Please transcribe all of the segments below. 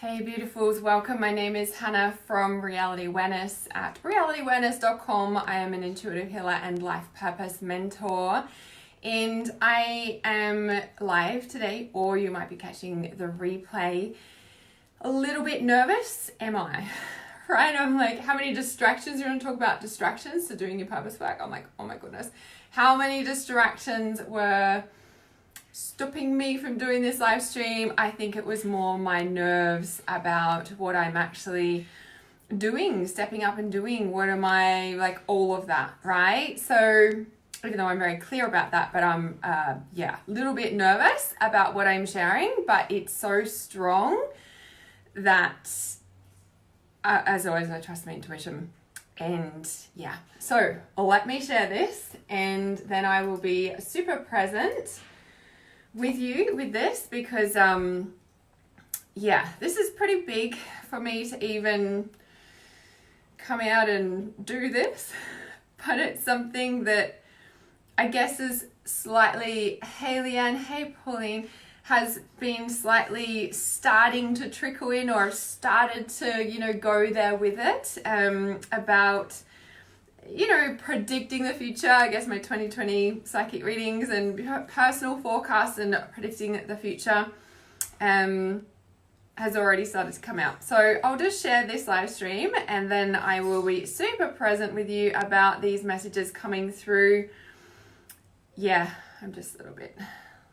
Hey beautifuls, welcome. My name is Hannah from Reality Awareness at realityawareness.com. I am an intuitive healer and life purpose mentor, and I am live today, or you might be catching the replay. A little bit nervous, am I? Right? I'm like, how many distractions? You're going to talk about distractions to doing your purpose work. I'm like, oh my goodness. How many distractions were stopping me from doing this live stream? I think it was more my nerves about what I'm actually doing, stepping up and doing. What am I, like, all of that, right? So even though I'm very clear about that, but I'm a little bit nervous about what I'm sharing, but it's so strong that as always, I trust my intuition. And yeah, so let me share this, and then I will be super present with you with this, because this is pretty big for me to even come out and do this, but it's something that I guess is slightly, hey Leanne, hey Pauline, has been slightly starting to trickle in, or started to go there with it, about predicting the future. I guess my 2020 psychic readings and personal forecasts and predicting the future has already started to come out. So I'll just share this live stream, and then I will be super present with you about these messages coming through. Yeah, I'm just a little bit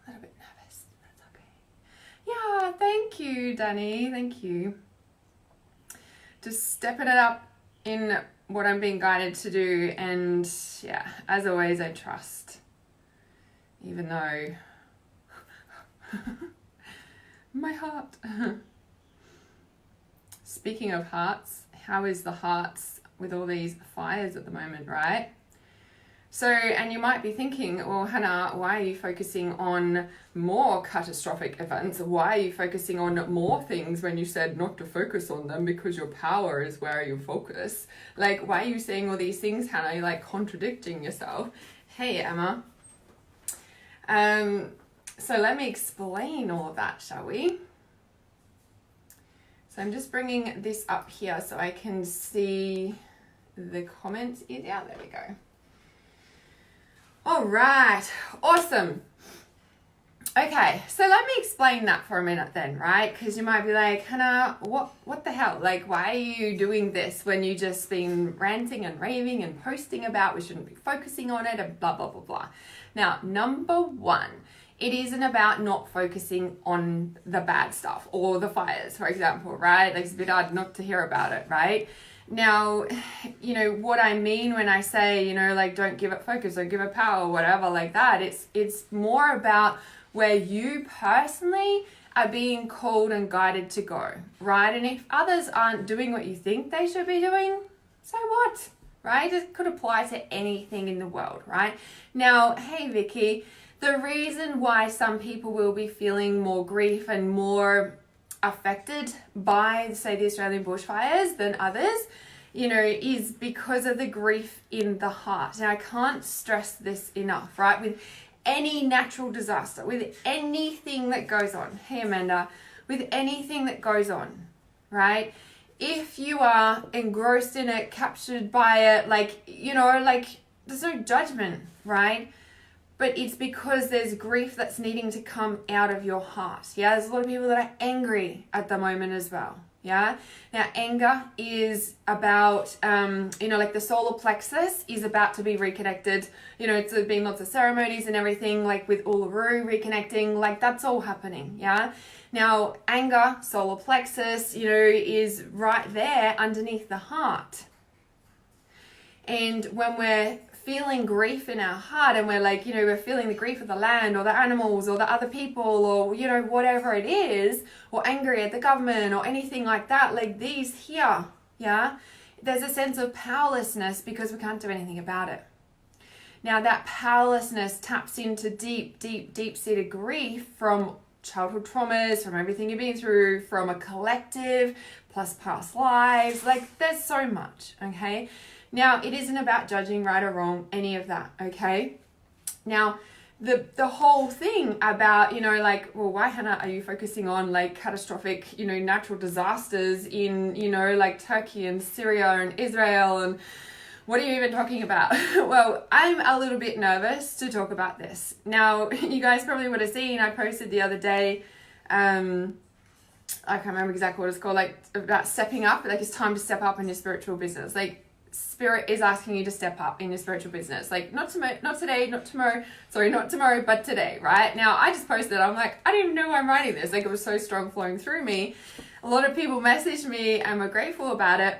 nervous. That's okay. Yeah, thank you, Danny. Thank you. Just stepping it up in what I'm being guided to do, and yeah, as always, I trust, even though my heart. Speaking of hearts, how is the hearts with all these fires at the moment, right? So, and you might be thinking, well, Hannah, why are you focusing on more catastrophic events? Why are you focusing on more things when you said not to focus on them, because your power is where you focus? Like, why are you saying all these things, Hannah? You're like contradicting yourself. Hey, Emma. So let me explain all of that, shall we? So I'm just bringing this up here so I can see the comments. Yeah, there we go. All right, awesome. Okay, so let me explain that for a minute then, right? Because you might be like, Hannah, what the hell? Like, why are you doing this when you just been ranting and raving and posting about we shouldn't be focusing on it and blah, blah, blah, blah. Now, number one, it isn't about not focusing on the bad stuff or the fires, for example, right? Like, it's a bit hard not to hear about it, right? Now, what I mean when I say, like, don't give it focus, don't give it power, whatever, like that, it's more about where you personally are being called and guided to go, right? And if others aren't doing what you think they should be doing, so what, right? It could apply to anything in the world, right? Now, hey, Vicky, the reason why some people will be feeling more grief and more affected by, say, the Australian bushfires than others, is because of the grief in the heart. Now, I can't stress this enough, right? With any natural disaster, with anything that goes on, hey, Amanda, with anything that goes on, right? If you are engrossed in it, captured by it, there's no judgment, right? But it's because there's grief that's needing to come out of your heart. Yeah, there's a lot of people that are angry at the moment as well. Yeah. Now, anger is about, like the solar plexus is about to be reconnected. It's been lots of ceremonies and everything, like with Uluru reconnecting, like that's all happening. Yeah. Now, anger, solar plexus, is right there underneath the heart. And when we're feeling grief in our heart, and we're like, we're feeling the grief of the land or the animals or the other people, or, whatever it is, or angry at the government or anything like that, like these here, yeah, there's a sense of powerlessness because we can't do anything about it. Now, that powerlessness taps into deep, deep, deep-seated grief from childhood traumas, from everything you've been through, from a collective, plus past lives, like there's so much, okay? Now, it isn't about judging right or wrong, any of that, okay? Now, the whole thing about, you know, like, well, why, Hannah, are you focusing on like catastrophic, you know, natural disasters in, you know, like Turkey and Syria and Israel, and what are you even talking about? Well, I'm a little bit nervous to talk about this. Now, you guys probably would have seen, I posted the other day, I can't remember exactly what it's called, like about stepping up, like it's time to step up in your spiritual business. Like, Spirit is asking you to step up in your spiritual business. Like, not today, not tomorrow, but today, right? Now, I just posted, I'm like, I didn't even know I'm writing this. Like, it was so strong flowing through me. A lot of people messaged me and were grateful about it.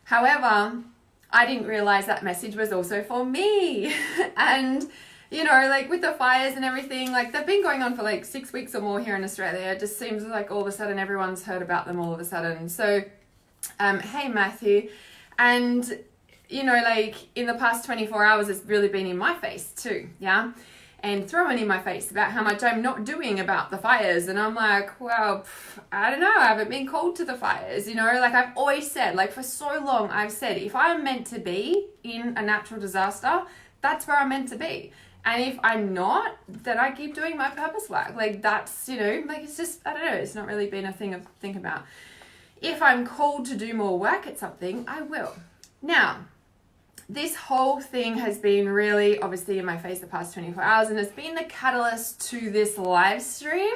However, I didn't realize that message was also for me. And, you know, like with the fires and everything, like they've been going on for like 6 weeks or more here in Australia. It just seems like all of a sudden everyone's heard about them all of a sudden. So, hey, Matthew. And, you know, like in the past 24 hours, it's really been in my face too, yeah? And thrown in my face about how much I'm not doing about the fires. And I'm like, well, I don't know, I haven't been called to the fires, you know? Like I've always said, like for so long, I've said, if I'm meant to be in a natural disaster, that's where I'm meant to be. And if I'm not, then I keep doing my purpose work. Like that's, you know, like it's just, I don't know, it's not really been a thing to think about. If I'm called to do more work at something, I will. Now, this whole thing has been really obviously in my face the past 24 hours, and it's been the catalyst to this live stream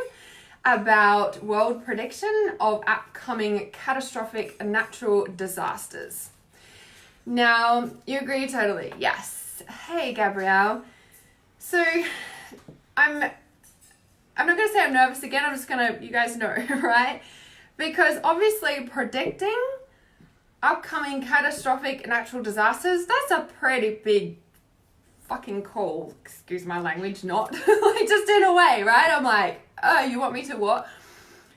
about world prediction of upcoming catastrophic natural disasters. Now, you agree totally? Yes. Hey, Gabrielle. So, I'm not going to say I'm nervous again. I'm just going to, you guys know, right? Because obviously predicting upcoming catastrophic natural disasters, that's a pretty big fucking call. Excuse my language, not. Like, just in a way, right? I'm like, oh, you want me to what?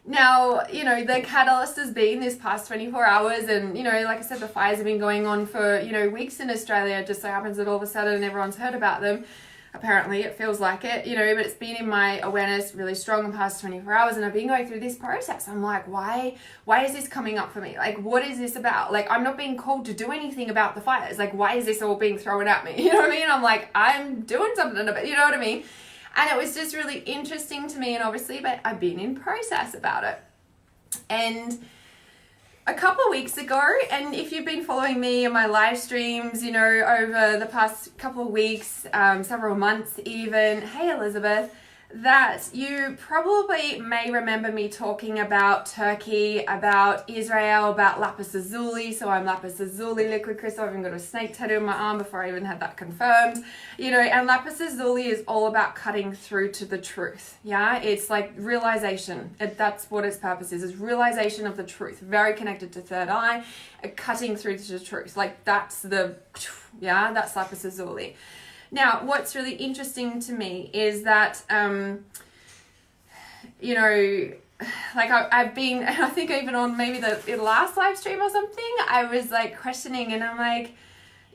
Now, you know, the catalyst has been this past 24 hours and, you know, like I said, the fires have been going on for, you know, weeks in Australia. It just so happens that all of a sudden everyone's heard about them. Apparently, it feels like it, you know, but it's been in my awareness really strong in the past 24 hours, and I've been going through this process. I'm like, why is this coming up for me? Like, what is this about? Like, I'm not being called to do anything about the fires. Like, why is this all being thrown at me? You know what I mean? I'm like, I'm doing something about it, you know what I mean? And it was just really interesting to me, and obviously, but I've been in process about it. And a couple of weeks ago, and if you've been following me in my live streams, you know, over the past couple of weeks, several months even, hey Elizabeth, that you probably may remember me talking about Turkey, about Israel, about lapis lazuli. So I'm lapis lazuli liquid crystal. I've even got a snake tattoo on my arm before I even had that confirmed. You know, and lapis lazuli is all about cutting through to the truth. Yeah, it's like realization. That's what its purpose is realization of the truth. Very connected to third eye, cutting through to the truth. Like that's that's lapis lazuli. Now, what's really interesting to me is that, you know, like I've been, I think even on maybe the last live stream or something, I was like questioning and I'm like,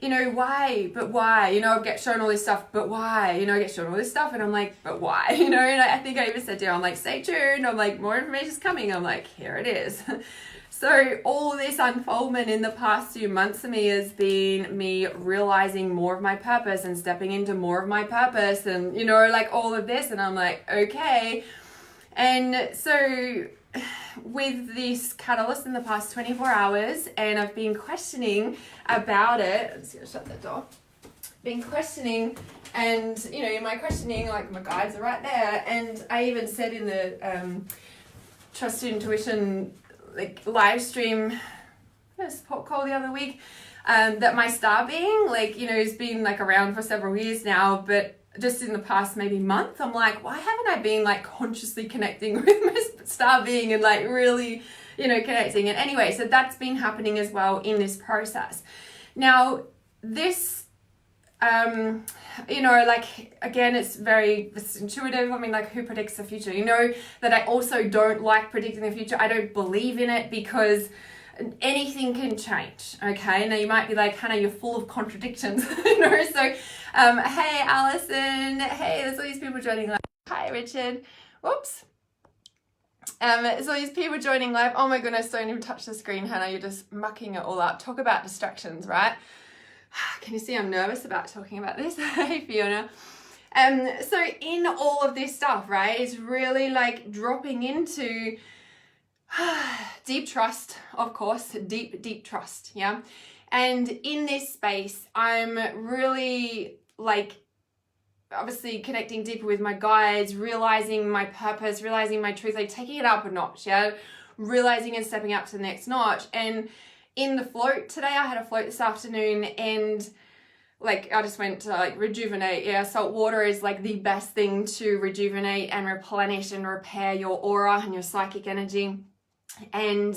you know, why? But why? You know, I get shown all this stuff, but why? You know, I get shown all this stuff and I'm like, but why? You know, and I think I even said to you, I'm like, stay tuned. I'm like, more information's coming. I'm like, here it is. So all this unfoldment in the past few months for me has been me realizing more of my purpose and stepping into more of my purpose and, you know, like all of this. And I'm like, okay. And so with this catalyst in the past 24 hours, and I've been questioning about it. I'm just going to shut that door. Been questioning, and, you know, in my questioning, like my guides are right there. And I even said in the Trust Intuition like live stream support call the other week that my star being, like, you know, has been like around for several years now, but just in the past maybe month, I'm like, why haven't I been like consciously connecting with my star being and like really, you know, connecting? And anyway, so that's been happening as well in this process. Now, this you know, like, again, it's intuitive. I mean, like, who predicts the future? You know that I also don't like predicting the future. I don't believe in it because anything can change, okay? Now, you might be like, Hannah, you're full of contradictions, you know? So, hey, Alison. Hey, there's all these people joining live. Hi, Richard. Whoops. There's all these people joining live. Oh, my goodness, don't even touch the screen, Hannah. You're just mucking it all up. Talk about distractions, right? Can you see I'm nervous about talking about this? Hey, Fiona. So in all of this stuff, right, it's really like dropping into deep trust, of course, deep trust, yeah. And in this space, I'm really like obviously connecting deeper with my guides, realizing my purpose, realizing my truth, like taking it up a notch, yeah, realizing and stepping up to the next notch. And in the float today, I had a float this afternoon, and like I just went to like rejuvenate. Yeah, salt water is like the best thing to rejuvenate and replenish and repair your aura and your psychic energy. And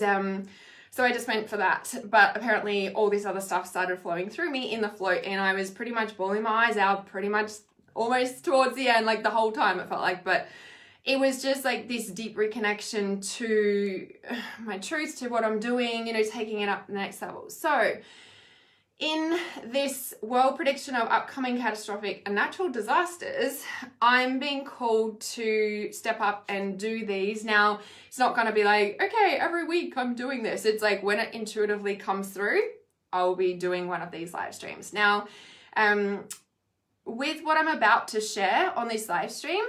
so I just went for that, but apparently all this other stuff started flowing through me in the float, and I was pretty much bawling my eyes out pretty much almost towards the end, like the whole time it felt like. But it was just like this deep reconnection to my truth, to what I'm doing, you know, taking it up the next level. So in this world prediction of upcoming catastrophic and natural disasters, I'm being called to step up and do these. Now, it's not going to be like, okay, every week I'm doing this. It's like when it intuitively comes through, I'll be doing one of these live streams. Now, with what I'm about to share on this live stream,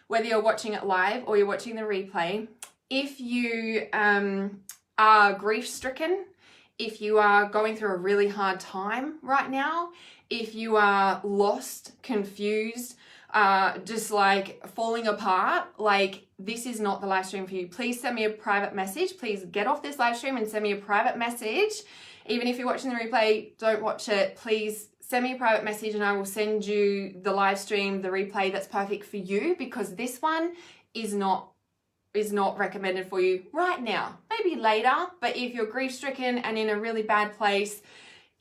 whether you're watching it live or you're watching the replay, if you are grief-stricken, if you are going through a really hard time right now, if you are lost, confused, just like falling apart, like this is not the live stream for you. Please send me a private message. Please get off this live stream and send me a private message. Even if you're watching the replay, don't watch it. Please send me a private message and I will send you the live stream, the replay that's perfect for you, because this one is not recommended for you right now. Maybe later, but if you're grief-stricken and in a really bad place,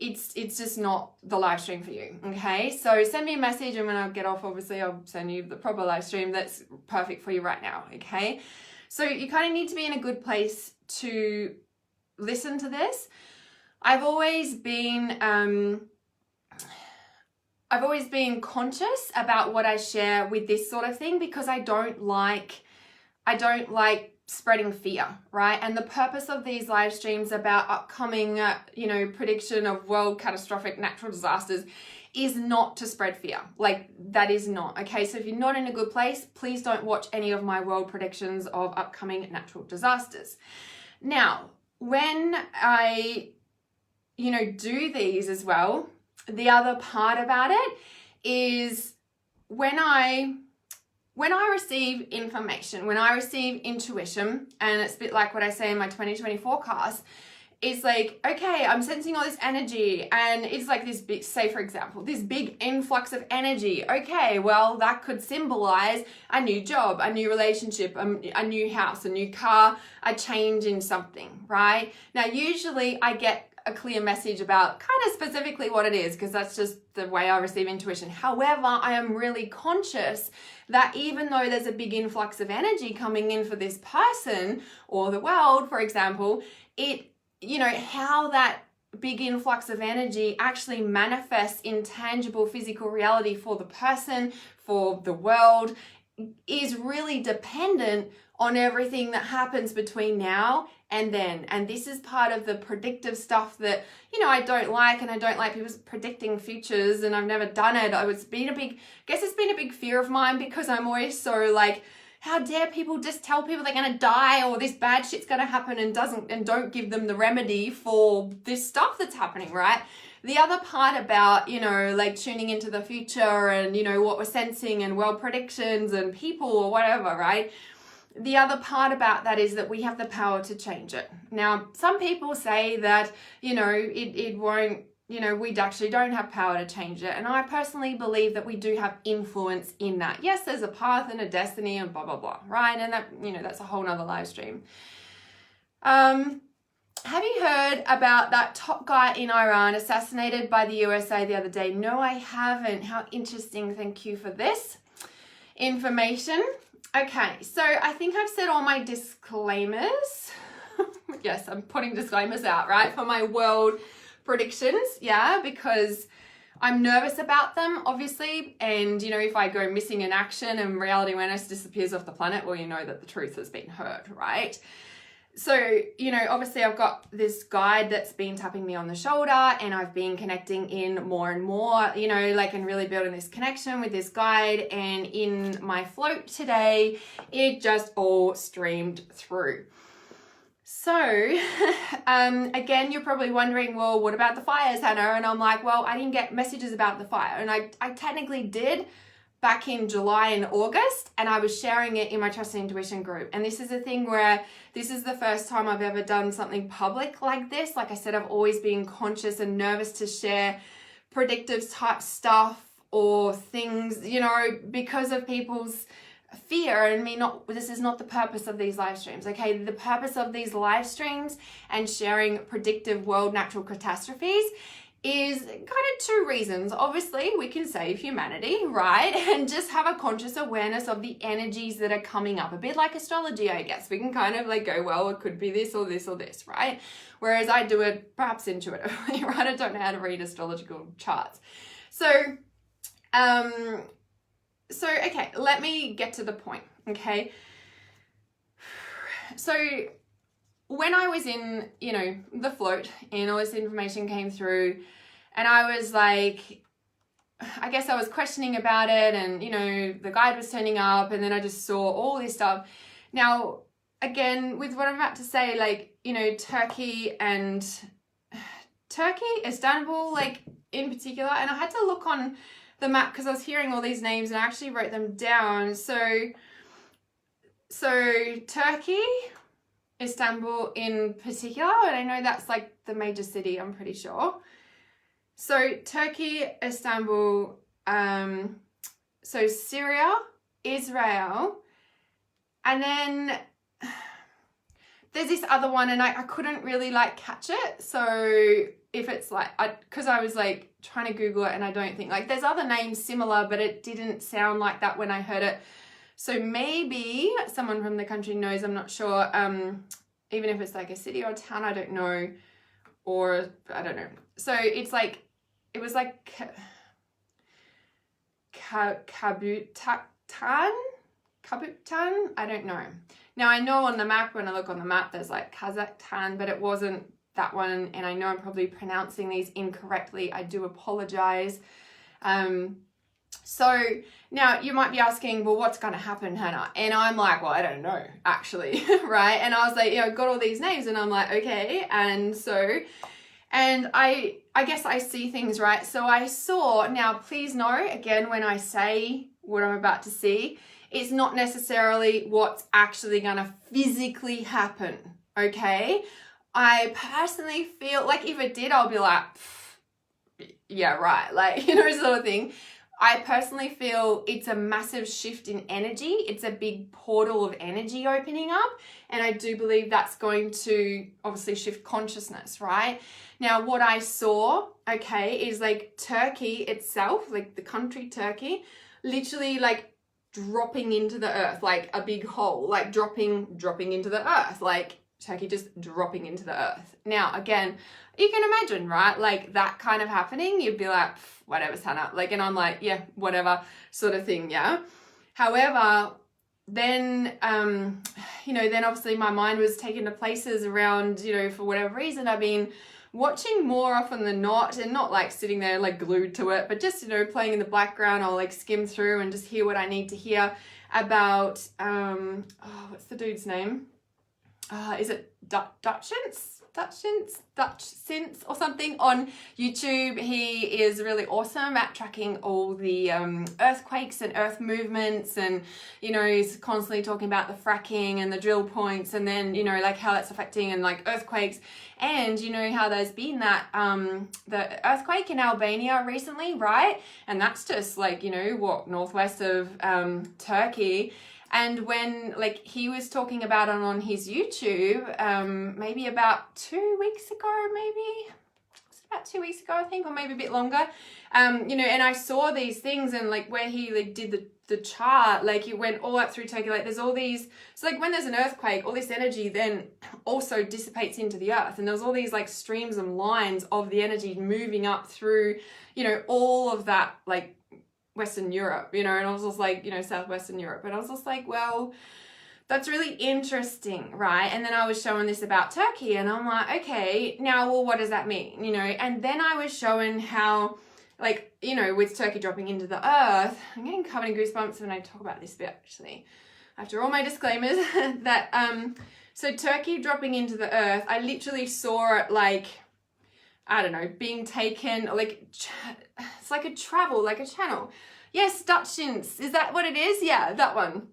it's just not the live stream for you, okay? So send me a message, and when I get off, obviously, I'll send you the proper live stream that's perfect for you right now, okay? So you kind of need to be in a good place to listen to this. I've always been conscious about what I share with this sort of thing, because I don't like spreading fear, right? And the purpose of these live streams about upcoming, prediction of world catastrophic natural disasters is not to spread fear. Like, that is not, okay? So if you're not in a good place, please don't watch any of my world predictions of upcoming natural disasters. Now, when I, do these as well, the other part about it is when I receive information, when I receive intuition, and it's a bit like what I say in my 2020 forecast, it's like, okay, I'm sensing all this energy, and it's like this big, say for example, this big influx of energy. Okay, well, that could symbolize a new job, a new relationship, a new house, a new car, a change in something, right? Now, usually I get a clear message about kind of specifically what it is, because that's just the way I receive intuition. However, I am really conscious that even though there's a big influx of energy coming in for this person or the world, for example, how that big influx of energy actually manifests in tangible physical reality for the person, for the world, is really dependent on everything that happens between now and then. And this is part of the predictive stuff that, I don't like, and I don't like people predicting futures, and I've never done it. It's been a big fear of mine, because I'm always so like, how dare people just tell people they're going to die or this bad shit's going to happen and don't give them the remedy for this stuff that's happening, right? The other part about, like tuning into the future and, what we're sensing and world predictions and people or whatever, right? The other part about that is that we have the power to change it. Now, some people say that, it won't, we actually don't have power to change it. And I personally believe that we do have influence in that. Yes, there's a path and a destiny and blah, blah, blah, right? And that, that's a whole nother live stream. Have you heard about that top guy in Iran assassinated by the USA the other day? No, I haven't. How interesting. Thank you for this information. Okay, so I think I've said all my disclaimers. Yes, I'm putting disclaimers out, right, for my world predictions, yeah, because I'm nervous about them, obviously, and, if I go missing in action and reality awareness disappears off the planet, well, that the truth has been heard, right? So, you know, obviously I've got this guide that's been tapping me on the shoulder, and I've been connecting in more and more, you know, like, and really building this connection with this guide. And in my float today, it just all streamed through. So, again, you're probably wondering, well, what about the fires, Hannah? And I'm like, well, I didn't get messages about the fire. And I technically did back in July and August, and I was sharing it in my Trust and Intuition group. And this is a thing where this is the first time I've ever done something public like this. Like I said, I've always been conscious and nervous to share predictive type stuff or things, you know, because of people's fear and me not. This is not the purpose of these live streams. Okay, the purpose of these live streams and sharing predictive world natural catastrophes is kind of two reasons. Obviously, we can save humanity, right? And just have a conscious awareness of the energies that are coming up. A bit like astrology, I guess. We can kind of like go, well, it could be this or this or this, right? Whereas I do it perhaps intuitively, right? I don't know how to read astrological charts. So, okay, let me get to the point, okay? So when I was in, you know, the float and all this information came through, and I was like, I guess I was questioning about it, and, you know, the guide was turning up, and then I just saw all this stuff. Now, again, with what I'm about to say, like, you know, Turkey, Istanbul, like, in particular, and I had to look on the map because I was hearing all these names and I actually wrote them down. So Turkey, Istanbul in particular, and I know that's like the major city, I'm pretty sure. So Turkey, Istanbul, so Syria, Israel, and then there's this other one, and I couldn't really like catch it. So if it's like, because I was like trying to Google it, and I don't think, like, there's other names similar, but it didn't sound like that when I heard it. So maybe someone from the country knows, I'm not sure. Even if it's like a city or a town, I don't know, or I don't know. So it's like, it was like Kabutan, I don't know. Now I know on the map, when I look on the map, there's like Kazakhstan, but it wasn't that one, and I know I'm probably pronouncing these incorrectly. I do apologize. So now you might be asking, well, what's going to happen, Hannah? And I'm like, well, I don't know, actually, right? And I was like, you know, got all these names, and I'm like, okay. And so, and I guess I see things, right? So I saw, now please know, again, when I say what I'm about to see, it's not necessarily what's actually going to physically happen, okay? I personally feel like if it did, I'll be like, yeah, right. Like, you know, sort of thing. I personally feel it's a massive shift in energy. It's a big portal of energy opening up. And I do believe that's going to obviously shift consciousness, right? Now, what I saw, okay, is like Turkey itself, like the country Turkey, literally like dropping into the earth, like a big hole, like dropping into the earth, like Turkey just dropping into the earth. Now, again, you can imagine, right? Like that kind of happening, you'd be like, whatever, Hannah. Like, and I'm like, yeah, whatever sort of thing, yeah? However, then, you know, then obviously my mind was taken to places around, you know, for whatever reason, I've been watching more often than not, and not like sitting there like glued to it, but just, you know, playing in the background. I'll like skim through and just hear what I need to hear about, what's the dude's name? Is it Dutchins or something on YouTube? He is really awesome at tracking all the earthquakes and earth movements, and, you know, he's constantly talking about the fracking and the drill points, and then, you know, like how that's affecting and like earthquakes. And you know how there's been that the earthquake in Albania recently, right? And that's just like, you know, what, northwest of Turkey. And when, like, he was talking about it on his YouTube, maybe about 2 weeks ago, maybe? Was it about 2 weeks ago, I think, or maybe a bit longer? You know, and I saw these things, and, like, where he, like, did the chart, like, it went all up through Turkey, like, there's all these, so, like, when there's an earthquake, all this energy then also dissipates into the earth, and there's all these, like, streams and lines of the energy moving up through, you know, all of that, like, Western Europe, you know, and I was just like, you know, Southwestern Europe. And I was just like, well, that's really interesting, right? And then I was showing this about Turkey, and I'm like, okay, now, well, what does that mean? You know, and then I was showing how, like, you know, with Turkey dropping into the earth, I'm getting covered in goosebumps when I talk about this bit, actually, after all my disclaimers, that, so Turkey dropping into the earth, I literally saw it like, I don't know, being taken, like, it's like a travel, like a channel. Yes, Dutchins, is that what it is? Yeah, that one.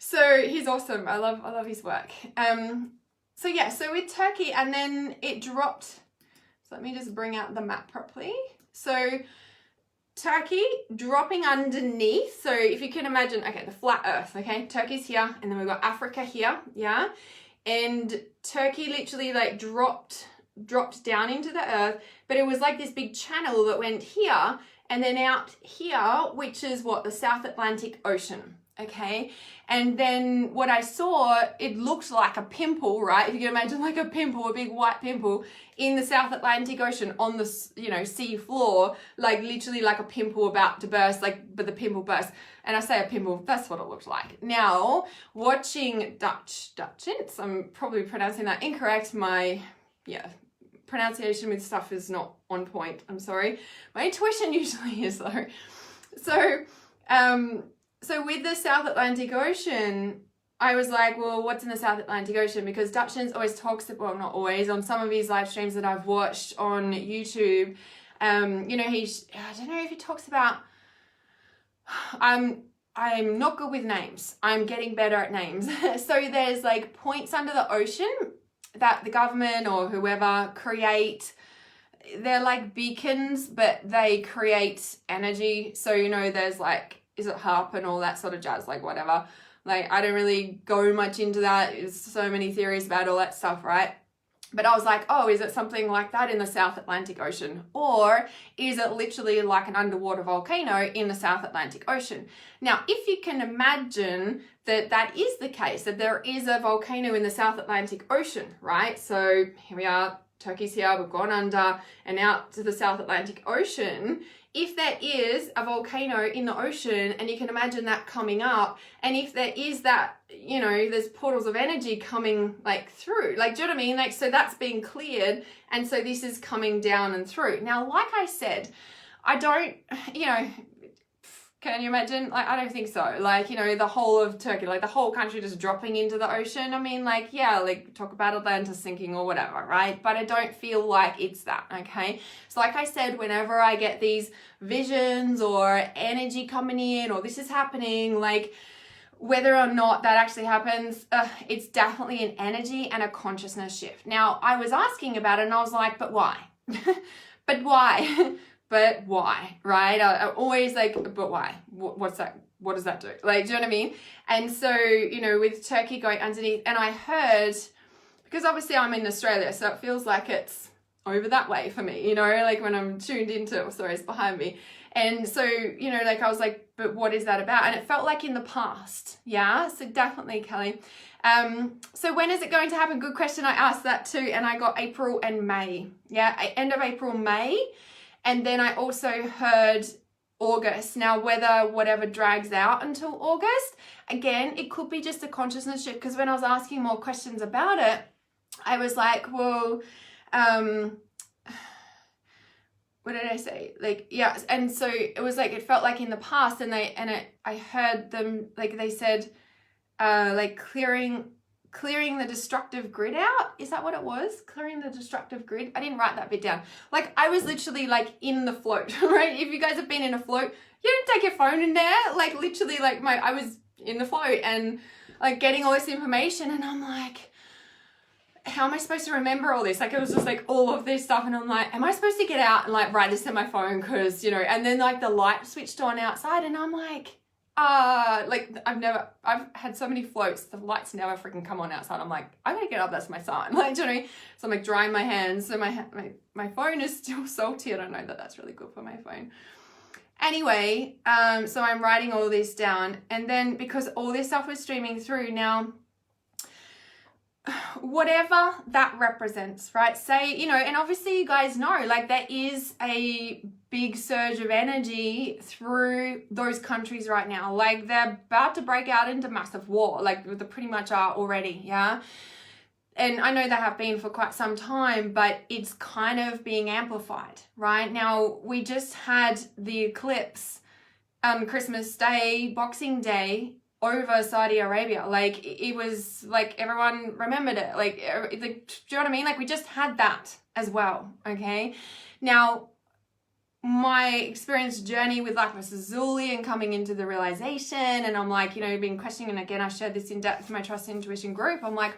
So he's awesome. I love his work. So yeah, so with Turkey, and then it dropped. So let me just bring out the map properly. So Turkey dropping underneath. So if you can imagine, okay, the flat earth, okay? Turkey's here, and then we've got Africa here, yeah? And Turkey literally like dropped down into the earth, but it was like this big channel that went here and then out here, which is what, the South Atlantic Ocean. Okay, and then what I saw, it looked like a pimple, right? If you can imagine like a pimple, a big white pimple in the South Atlantic Ocean on the, you know, sea floor, like literally like a pimple about to burst, like, but the pimple burst. And I say a pimple, that's what it looked like. Now, watching Dutchins, I'm probably pronouncing that incorrect. My, pronunciation with stuff is not on point. I'm sorry. My intuition usually is though. So with the South Atlantic Ocean, I was like, well, what's in the South Atlantic Ocean? Because Dutchins always talks, well, not always, on some of his live streams that I've watched on YouTube, you know, I don't know if he talks about, I'm not good with names. I'm getting better at names. So there's like points under the ocean that the government or whoever create. They're like beacons, but they create energy. So, you know, there's like, is it HARP and all that sort of jazz, like whatever. Like, I don't really go much into that. There's so many theories about all that stuff, right? But I was like, oh, is it something like that in the South Atlantic Ocean? Or is it literally like an underwater volcano in the South Atlantic Ocean? Now, if you can imagine that that is the case, that there is a volcano in the South Atlantic Ocean, right? So here we are, Turkey's here, we've gone under and out to the South Atlantic Ocean. If there is a volcano in the ocean and you can imagine that coming up, and if there is that, you know, there's portals of energy coming like through, like, do you know what I mean? Like, so that's being cleared. And so this is coming down and through. Now, like I said, I don't, you know, can you imagine? Like, I don't think so. Like, you know, the whole of Turkey, like the whole country just dropping into the ocean. I mean, like, yeah, like talk about Atlantis sinking or whatever, right? But I don't feel like it's that, okay? So like I said, whenever I get these visions or energy coming in or this is happening, like whether or not that actually happens, it's definitely an energy and a consciousness shift. Now, I was asking about it and I was like, but why? But why? But why, right? I always like, but why? What's that? What does that do? Like, do you know what I mean? And so, you know, with Turkey going underneath, and I heard, because obviously I'm in Australia, so it feels like it's over that way for me, you know, like when I'm tuned into, sorry, it's behind me. And so, you know, like I was like, but what is that about? And it felt like in the past. Yeah, so definitely, Kelly. So when is it going to happen? Good question. I asked that too. And I got April and May. Yeah, end of April, May. And then I also heard August. Now, whether whatever drags out until August, again, it could be just a consciousness shift. Because when I was asking more questions about it, I was like, well, what did I say? Like, yeah. And so it was like, it felt like in the past I heard them, like they said, like clearing the destructive grid out. Is that what it was? Clearing the destructive grid? I didn't write that bit down. Like I was literally like in the float, right? If you guys have been in a float, you don't take your phone in there. Like literally like I was in the float and like getting all this information and I'm like, how am I supposed to remember all this? Like it was just like all of this stuff and I'm like, am I supposed to get out and like write this in my phone? Cause you know, and then like the light switched on outside and I'm like, like I've had so many floats, the lights never freaking come on outside. I'm like, I gotta get up, that's my sign. Like, do you know what I mean? So I'm like drying my hands. So my phone is still salty. I don't know that that's really good for my phone. Anyway, so I'm writing all this down and then because all this stuff was streaming through now, whatever that represents, right? Say, you know, and obviously you guys know, like there is a big surge of energy through those countries right now. Like they're about to break out into massive war, like they pretty much are already, yeah? And I know they have been for quite some time, but it's kind of being amplified, right? Now, we just had the eclipse, Christmas Day, Boxing Day, over Saudi Arabia. Like, it was like everyone remembered it. Like, do you know what I mean? Like, we just had that as well, okay? Now, my experience journey with lapis lazuli and coming into the realization, and I'm like, you know, been questioning, and again, I shared this in depth in my Trust Intuition group. I'm like,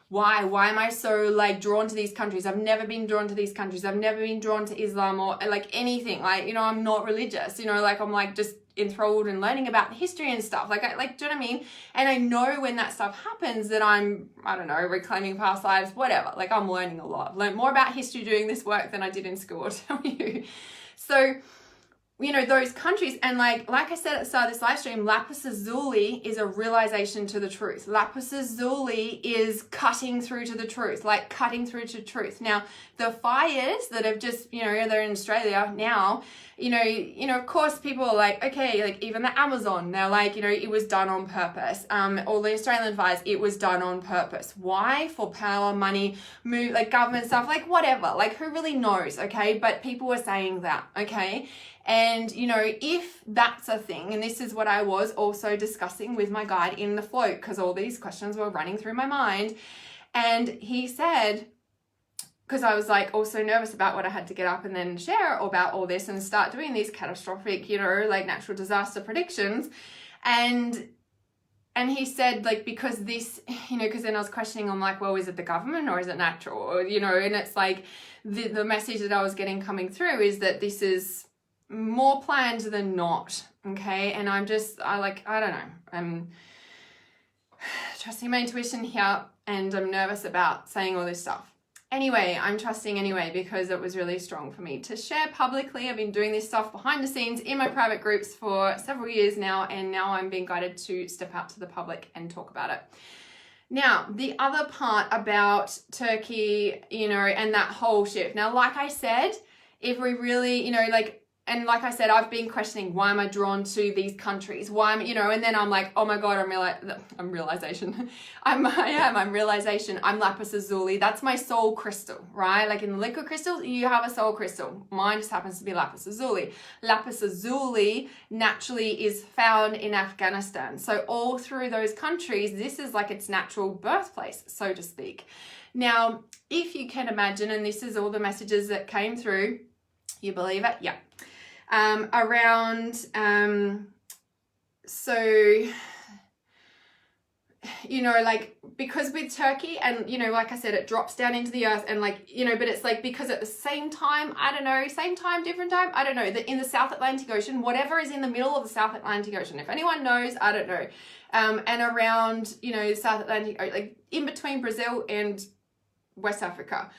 why am I so like drawn to these countries? I've never been drawn to these countries. I've never been drawn to Islam or like anything. Like, you know, I'm not religious, you know, like I'm like just enthralled and learning about the history and stuff. Like, do you know what I mean? And I know when that stuff happens that I'm, I don't know, reclaiming past lives, whatever. Like I'm learning a lot. I've learned more about history doing this work than I did in school, I'll tell you. So, you know, those countries, and like I said at the start of this live stream, lapis lazuli is a realization to the truth. Lapis lazuli is cutting through to the truth, like cutting through to truth. Now, the fires that have just, you know, they're in Australia now, you know, of course people are like, okay, like even the Amazon, they're like, you know, it was done on purpose. All the Australian fires, it was done on purpose. Why? For power, money, move, like government stuff, like whatever, like who really knows, okay? But people were saying that, okay? And, you know, if that's a thing, and this is what I was also discussing with my guide in the float, because all these questions were running through my mind. And he said, because I was like also nervous about what I had to get up and then share about all this and start doing these catastrophic, you know, like natural disaster predictions. And he said, like, because this, you know, because then I was questioning, I'm like, well, is it the government or is it natural? Or, you know, and it's like the message that I was getting coming through is that this is more planned than not, okay? And I don't know, I'm trusting my intuition here, and I'm nervous about saying all this stuff. Anyway, I'm trusting anyway because it was really strong for me to share publicly. I've been doing this stuff behind the scenes in my private groups for several years now, and now I'm being guided to step out to the public and talk about it. Now, the other part about Turkey, you know, and that whole shift. Now, like I said, if we really, you know, like, and like I said, I've been questioning, why am I drawn to these countries? Why am, you know, and then I'm like, oh my God, I'm realization. I'm realization. I'm lapis lazuli. That's my soul crystal, right? Like in the liquid crystals, you have a soul crystal. Mine just happens to be lapis lazuli. Lapis lazuli naturally is found in Afghanistan. So all through those countries, this is like its natural birthplace, so to speak. Now, if you can imagine, and this is all the messages that came through, you believe it? Yeah. So, you know, like, because with Turkey, and, you know, like I said, it drops down into the earth, and like, you know, but it's like, because at the same time, I don't know, same time, different time, I don't know, that in the South Atlantic Ocean, whatever is in the middle of the South Atlantic Ocean, if anyone knows, I don't know, and around, you know, South Atlantic, like in between Brazil and West Africa,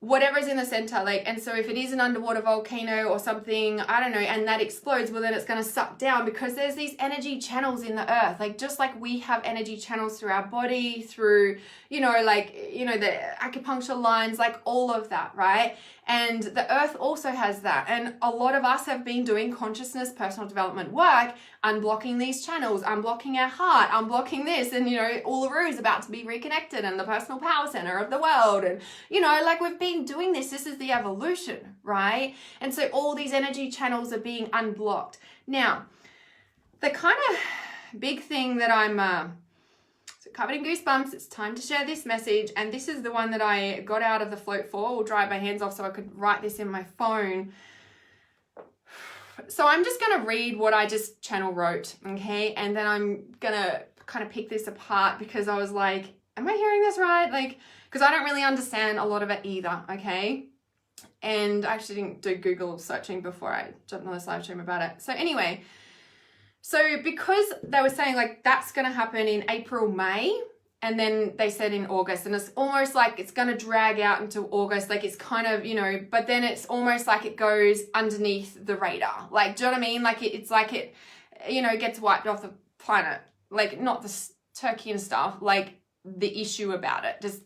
whatever is in the center, like, and so if it is an underwater volcano or something, I don't know, and that explodes, well, then it's going to suck down, because there's these energy channels in the earth, like just like we have energy channels through our body, through, you know, like, you know, the acupuncture lines, like all of that, right? And the earth also has that. And a lot of us have been doing consciousness, personal development work, unblocking these channels, unblocking our heart, unblocking this. And, you know, Uluru is about to be reconnected, and the personal power center of the world. And, you know, like we've been doing this. This is the evolution, right? And so all these energy channels are being unblocked. Now, the kind of big thing that I'm covered in goosebumps, it's time to share this message, and this is the one that I got out of the float for, or dried my hands off so I could write this in my phone. So I'm just going to read what I just channel wrote, okay, and then I'm going to kind of pick this apart, because I was like, am I hearing this right? Like, because I don't really understand a lot of it either, okay, and I actually didn't do Google searching before I jumped on this live stream about it. So anyway, so because they were saying like that's going to happen in April, May, and then they said in August, and it's almost like it's going to drag out into August, like it's kind of, you know, but then it's almost like it goes underneath the radar. Like, do you know what I mean? Like it's like it, you know, gets wiped off the planet, like not the Turkey and stuff, like the issue about it just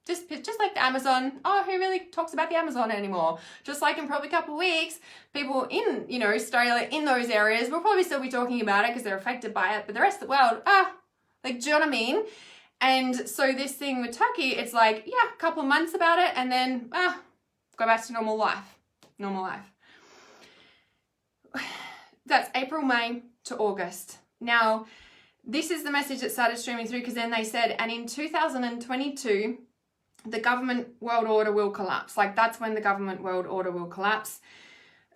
Just like the Amazon. Oh, who really talks about the Amazon anymore? Just like in probably a couple of weeks, people in, you know, Australia, in those areas, will probably still be talking about it because they're affected by it. But the rest of the world, like, do you know what I mean? And so this thing with Turkey, it's like, yeah, a couple of months about it, and then, go back to normal life. Normal life. That's April, May to August. Now, this is the message that started streaming through, because then they said, and in 2022, the government world order will collapse. Like, that's when the government world order will collapse.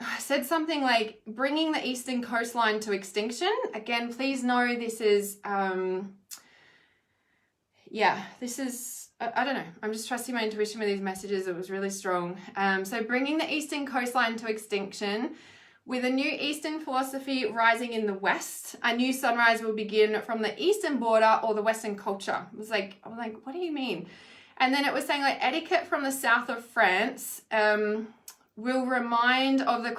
I said something like bringing the eastern coastline to extinction. Again, please know this is, this is, I don't know. I'm just trusting my intuition with these messages. It was really strong. So bringing the eastern coastline to extinction. With a new Eastern philosophy rising in the West, a new sunrise will begin from the Eastern border or the Western culture. I was like, what do you mean? And then it was saying like etiquette from the south of France will remind you of the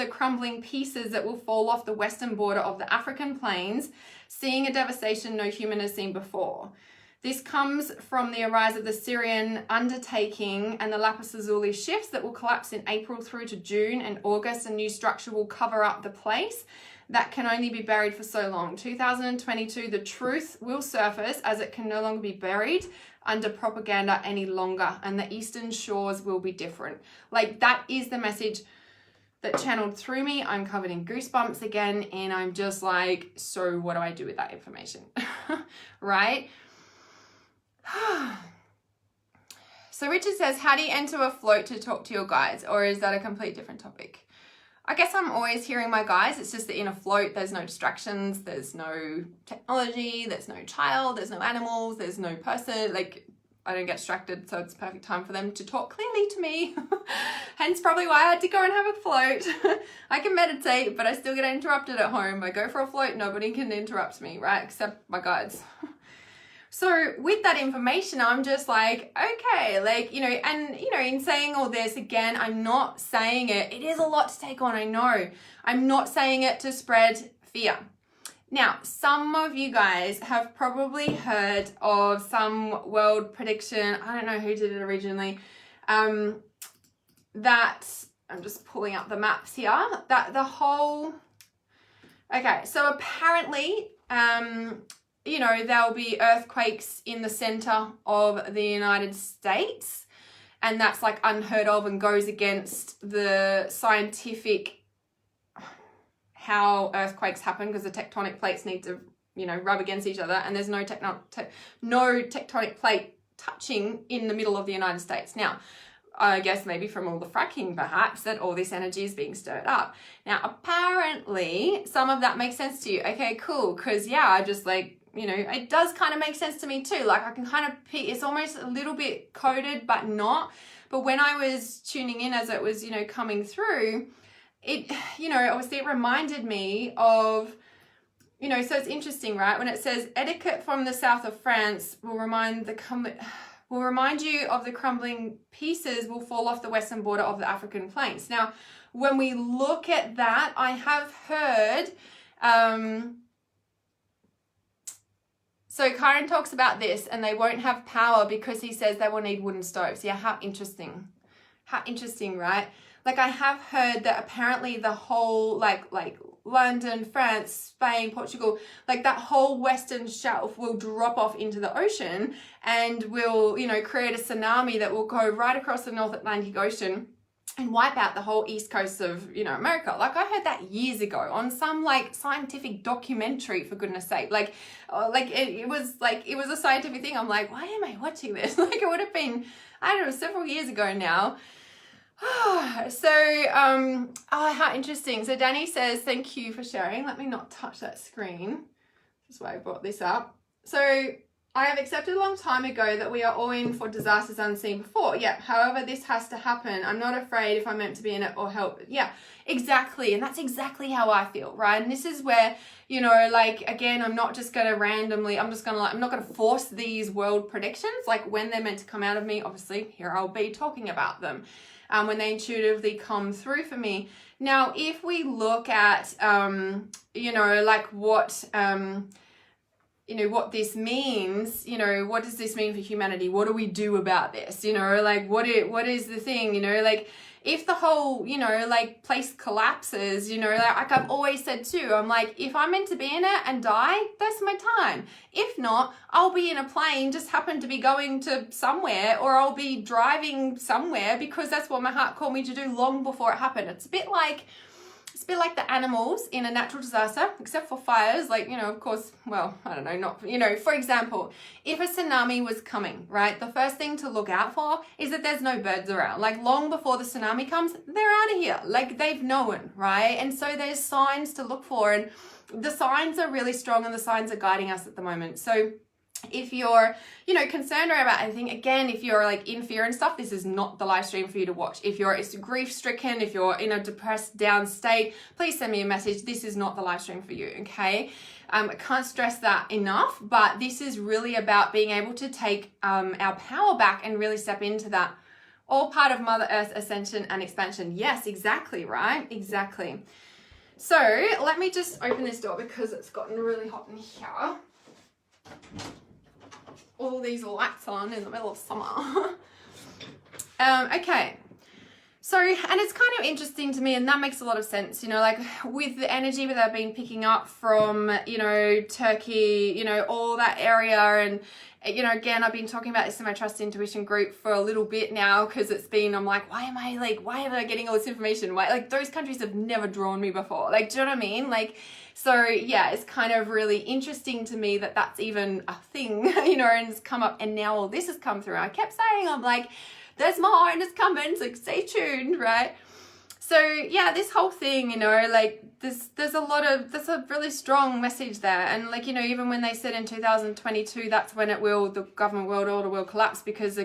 crumbling pieces that will fall off the western border of the African plains, seeing a devastation no human has seen before. This comes from the arise of the Syrian undertaking and the lapis lazuli shifts that will collapse in April through to June and August. A new structure will cover up the place that can only be buried for so long. 2022, the truth will surface as it can no longer be buried under propaganda any longer, and the eastern shores will be different. Like, that is the message that channeled through me. I'm covered in goosebumps again, and I'm just like, so what do I do with that information? Right? So Richard says, how do you enter a float to talk to your guides, or is that a complete different topic? I guess I'm always hearing my guides. It's just that in a float, there's no distractions, there's no technology, there's no child, there's no animals, there's no person. Like, I don't get distracted, so it's perfect time for them to talk clearly to me. Hence probably why I had to go and have a float. I can meditate, but I still get interrupted at home. I go for a float, nobody can interrupt me, right? Except my guides. So with that information, I'm just like, okay, like, you know, and, you know, in saying all this, again, I'm not saying it. It is a lot to take on, I know. I'm not saying it to spread fear. Now, some of you guys have probably heard of some world prediction. I don't know who did it originally. That, I'm just pulling up the maps here, that the whole, okay, so apparently, you know, there'll be earthquakes in the center of the United States, and that's like unheard of and goes against the scientific how earthquakes happen, because the tectonic plates need to, you know, rub against each other, and there's no tectonic plate touching in the middle of the United States. Now, I guess maybe from all the fracking perhaps that all this energy is being stirred up. Now, apparently some of that makes sense to you. Okay, cool, because yeah, I just like, you know, it does kind of make sense to me too. Like, I can kind of, it's almost a little bit coded, but not. But when I was tuning in as it was, you know, coming through, it, you know, obviously it reminded me of, you know, so it's interesting, right? When it says etiquette from the south of France will remind you of the crumbling pieces will fall off the western border of the African plains. Now, when we look at that, I have heard, so Karen talks about this, and they won't have power because he says they will need wooden stoves. Yeah, how interesting. How interesting, right? Like, I have heard that apparently the whole, like London, France, Spain, Portugal, like that whole western shelf will drop off into the ocean and will, you know, create a tsunami that will go right across the North Atlantic Ocean and wipe out the whole east coast of, you know, America. Like, I heard that years ago on some like scientific documentary, for goodness sake. Like it was a scientific thing. I'm like, why am I watching this? Like, it would have been, I don't know, several years ago now. So, how interesting. So Danny says, thank you for sharing. Let me not touch that screen. That's why I brought this up. So I have accepted a long time ago that we are all in for disasters unseen before. Yeah. However, this has to happen. I'm not afraid if I'm meant to be in it or help. Yeah, exactly. And that's exactly how I feel, right? And this is where, you know, like, again, I'm not just going to randomly, I'm not going to force these world predictions. Like, when they're meant to come out of me, obviously here I'll be talking about them. When they intuitively come through for me. Now, if we look at, you know, like what what this means, what does this mean for humanity? What do we do about this? Like what is the thing, like if the whole, like place collapses, like I've always said too, I'm like, if I'm meant to be in it and die, that's my time. If not, I'll be in a plane, just happen to be going to somewhere, or I'll be driving somewhere because that's what my heart called me to do long before it happened. It's a bit like the animals in a natural disaster, except for fires, like, of course, well, I don't know, not, for example, if a tsunami was coming, right, the first thing to look out for is that there's no birds around. Like, long before the tsunami comes, they're out of here. Like, they've known, right? And so there's signs to look for, and the signs are really strong, and the signs are guiding us at the moment. So if you're, concerned about anything, again, if you're like in fear and stuff, this is not the live stream for you to watch. If you're grief stricken, if you're in a depressed down state, please send me a message. This is not the live stream for you. Okay. I can't stress that enough, but this is really about being able to take our power back and really step into that, all part of Mother Earth's ascension and expansion. Yes, exactly. Right. Exactly. So let me just open this door because it's gotten really hot in here. All these lights on in the middle of summer. Okay. So, and it's kind of interesting to me, and that makes a lot of sense, like with the energy that I've been picking up from, Turkey, all that area. And, again, I've been talking about this in my Trust Intuition group for a little bit now, because I'm like, why am I getting all this information? Why, like, those countries have never drawn me before. Like, do you know what I mean? Like, so yeah, it's kind of really interesting to me that that's even a thing, and it's come up, and now all this has come through. I kept saying, I'm like, there's more and it's coming, so stay tuned, right? So yeah, this whole thing, like there's a really strong message there. And like, even when they said in 2022, that's when the government world order will collapse, because the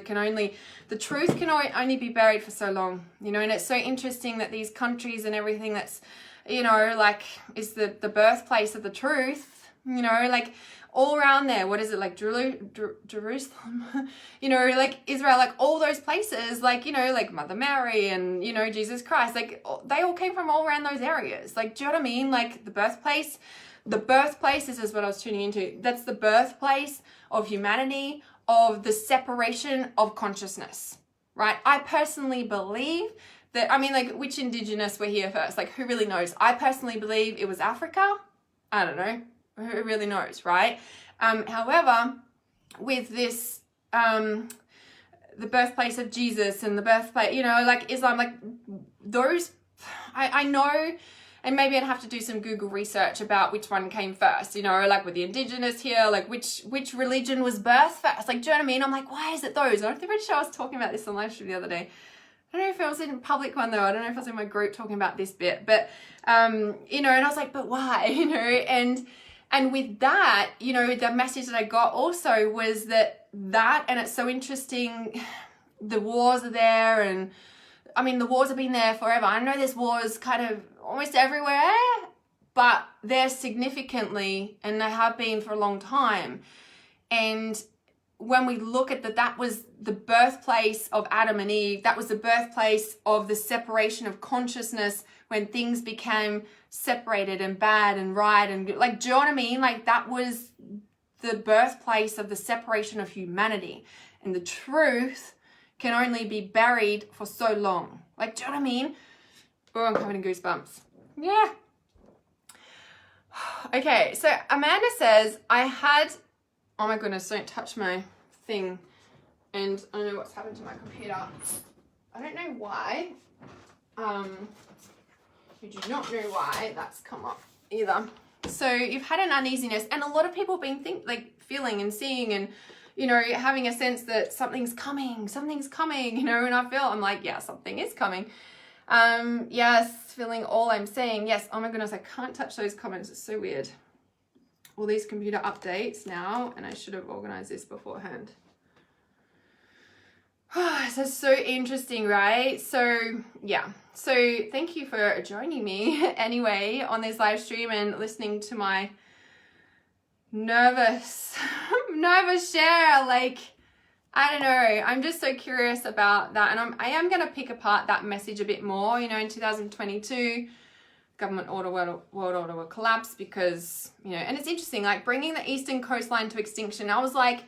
truth can only be buried for so long, and it's so interesting that these countries and everything that's, like is the birthplace of the truth, like all around there. What is it, like Jerusalem, like Israel, like all those places, like, like Mother Mary and, Jesus Christ, like they all came from all around those areas. Like, do you know what I mean? Like the birthplace, this is what I was tuning into. That's the birthplace of humanity, of the separation of consciousness, right? I personally believe that, like, which indigenous were here first? Like, who really knows? I personally believe it was Africa. I don't know. Who really knows, right? However, with this, the birthplace of Jesus and the birthplace, like Islam, like those, I know, and maybe I'd have to do some Google research about which one came first, like with the indigenous here, like which religion was birthed first. Like, do you know what I mean? I'm like, why is it those? I'm pretty sure I was talking about this on live stream the other day. I don't know if it was in a public one though. I don't know if I was in my group talking about this bit, but, and I was like, but why, and with that, the message that I got also was that, and it's so interesting, the wars are there, and the wars have been there forever. I know there's wars kind of almost everywhere, but they're significantly, and they have been for a long time. And when we look at that was the birthplace of Adam and Eve. That was the birthplace of the separation of consciousness, when things became separated and bad and right and good. Like, do you know what I mean? Like, that was the birthplace of the separation of humanity. And the truth can only be buried for so long. Like, do you know what I mean? Oh, I'm having goosebumps. Yeah. Okay, so Amanda says, oh my goodness, don't touch my thing. And I know what's happened to my computer. I don't know why. You do not know why that's come up either. So you've had an uneasiness, and a lot of people have been feeling and seeing and, having a sense that something's coming, and I'm like, yeah, something is coming. Yes, feeling all I'm saying. Yes, oh my goodness, I can't touch those comments. It's so weird. All these computer updates now, and I should have organized this beforehand. So it's so interesting, right? So yeah, so thank you for joining me anyway on this live stream and listening to my nervous share. Like, I don't know, I'm just so curious about that, and I am going to pick apart that message a bit more, in 2022, government world order will collapse because, you know, and it's interesting, like bringing the eastern coastline to extinction. I was like,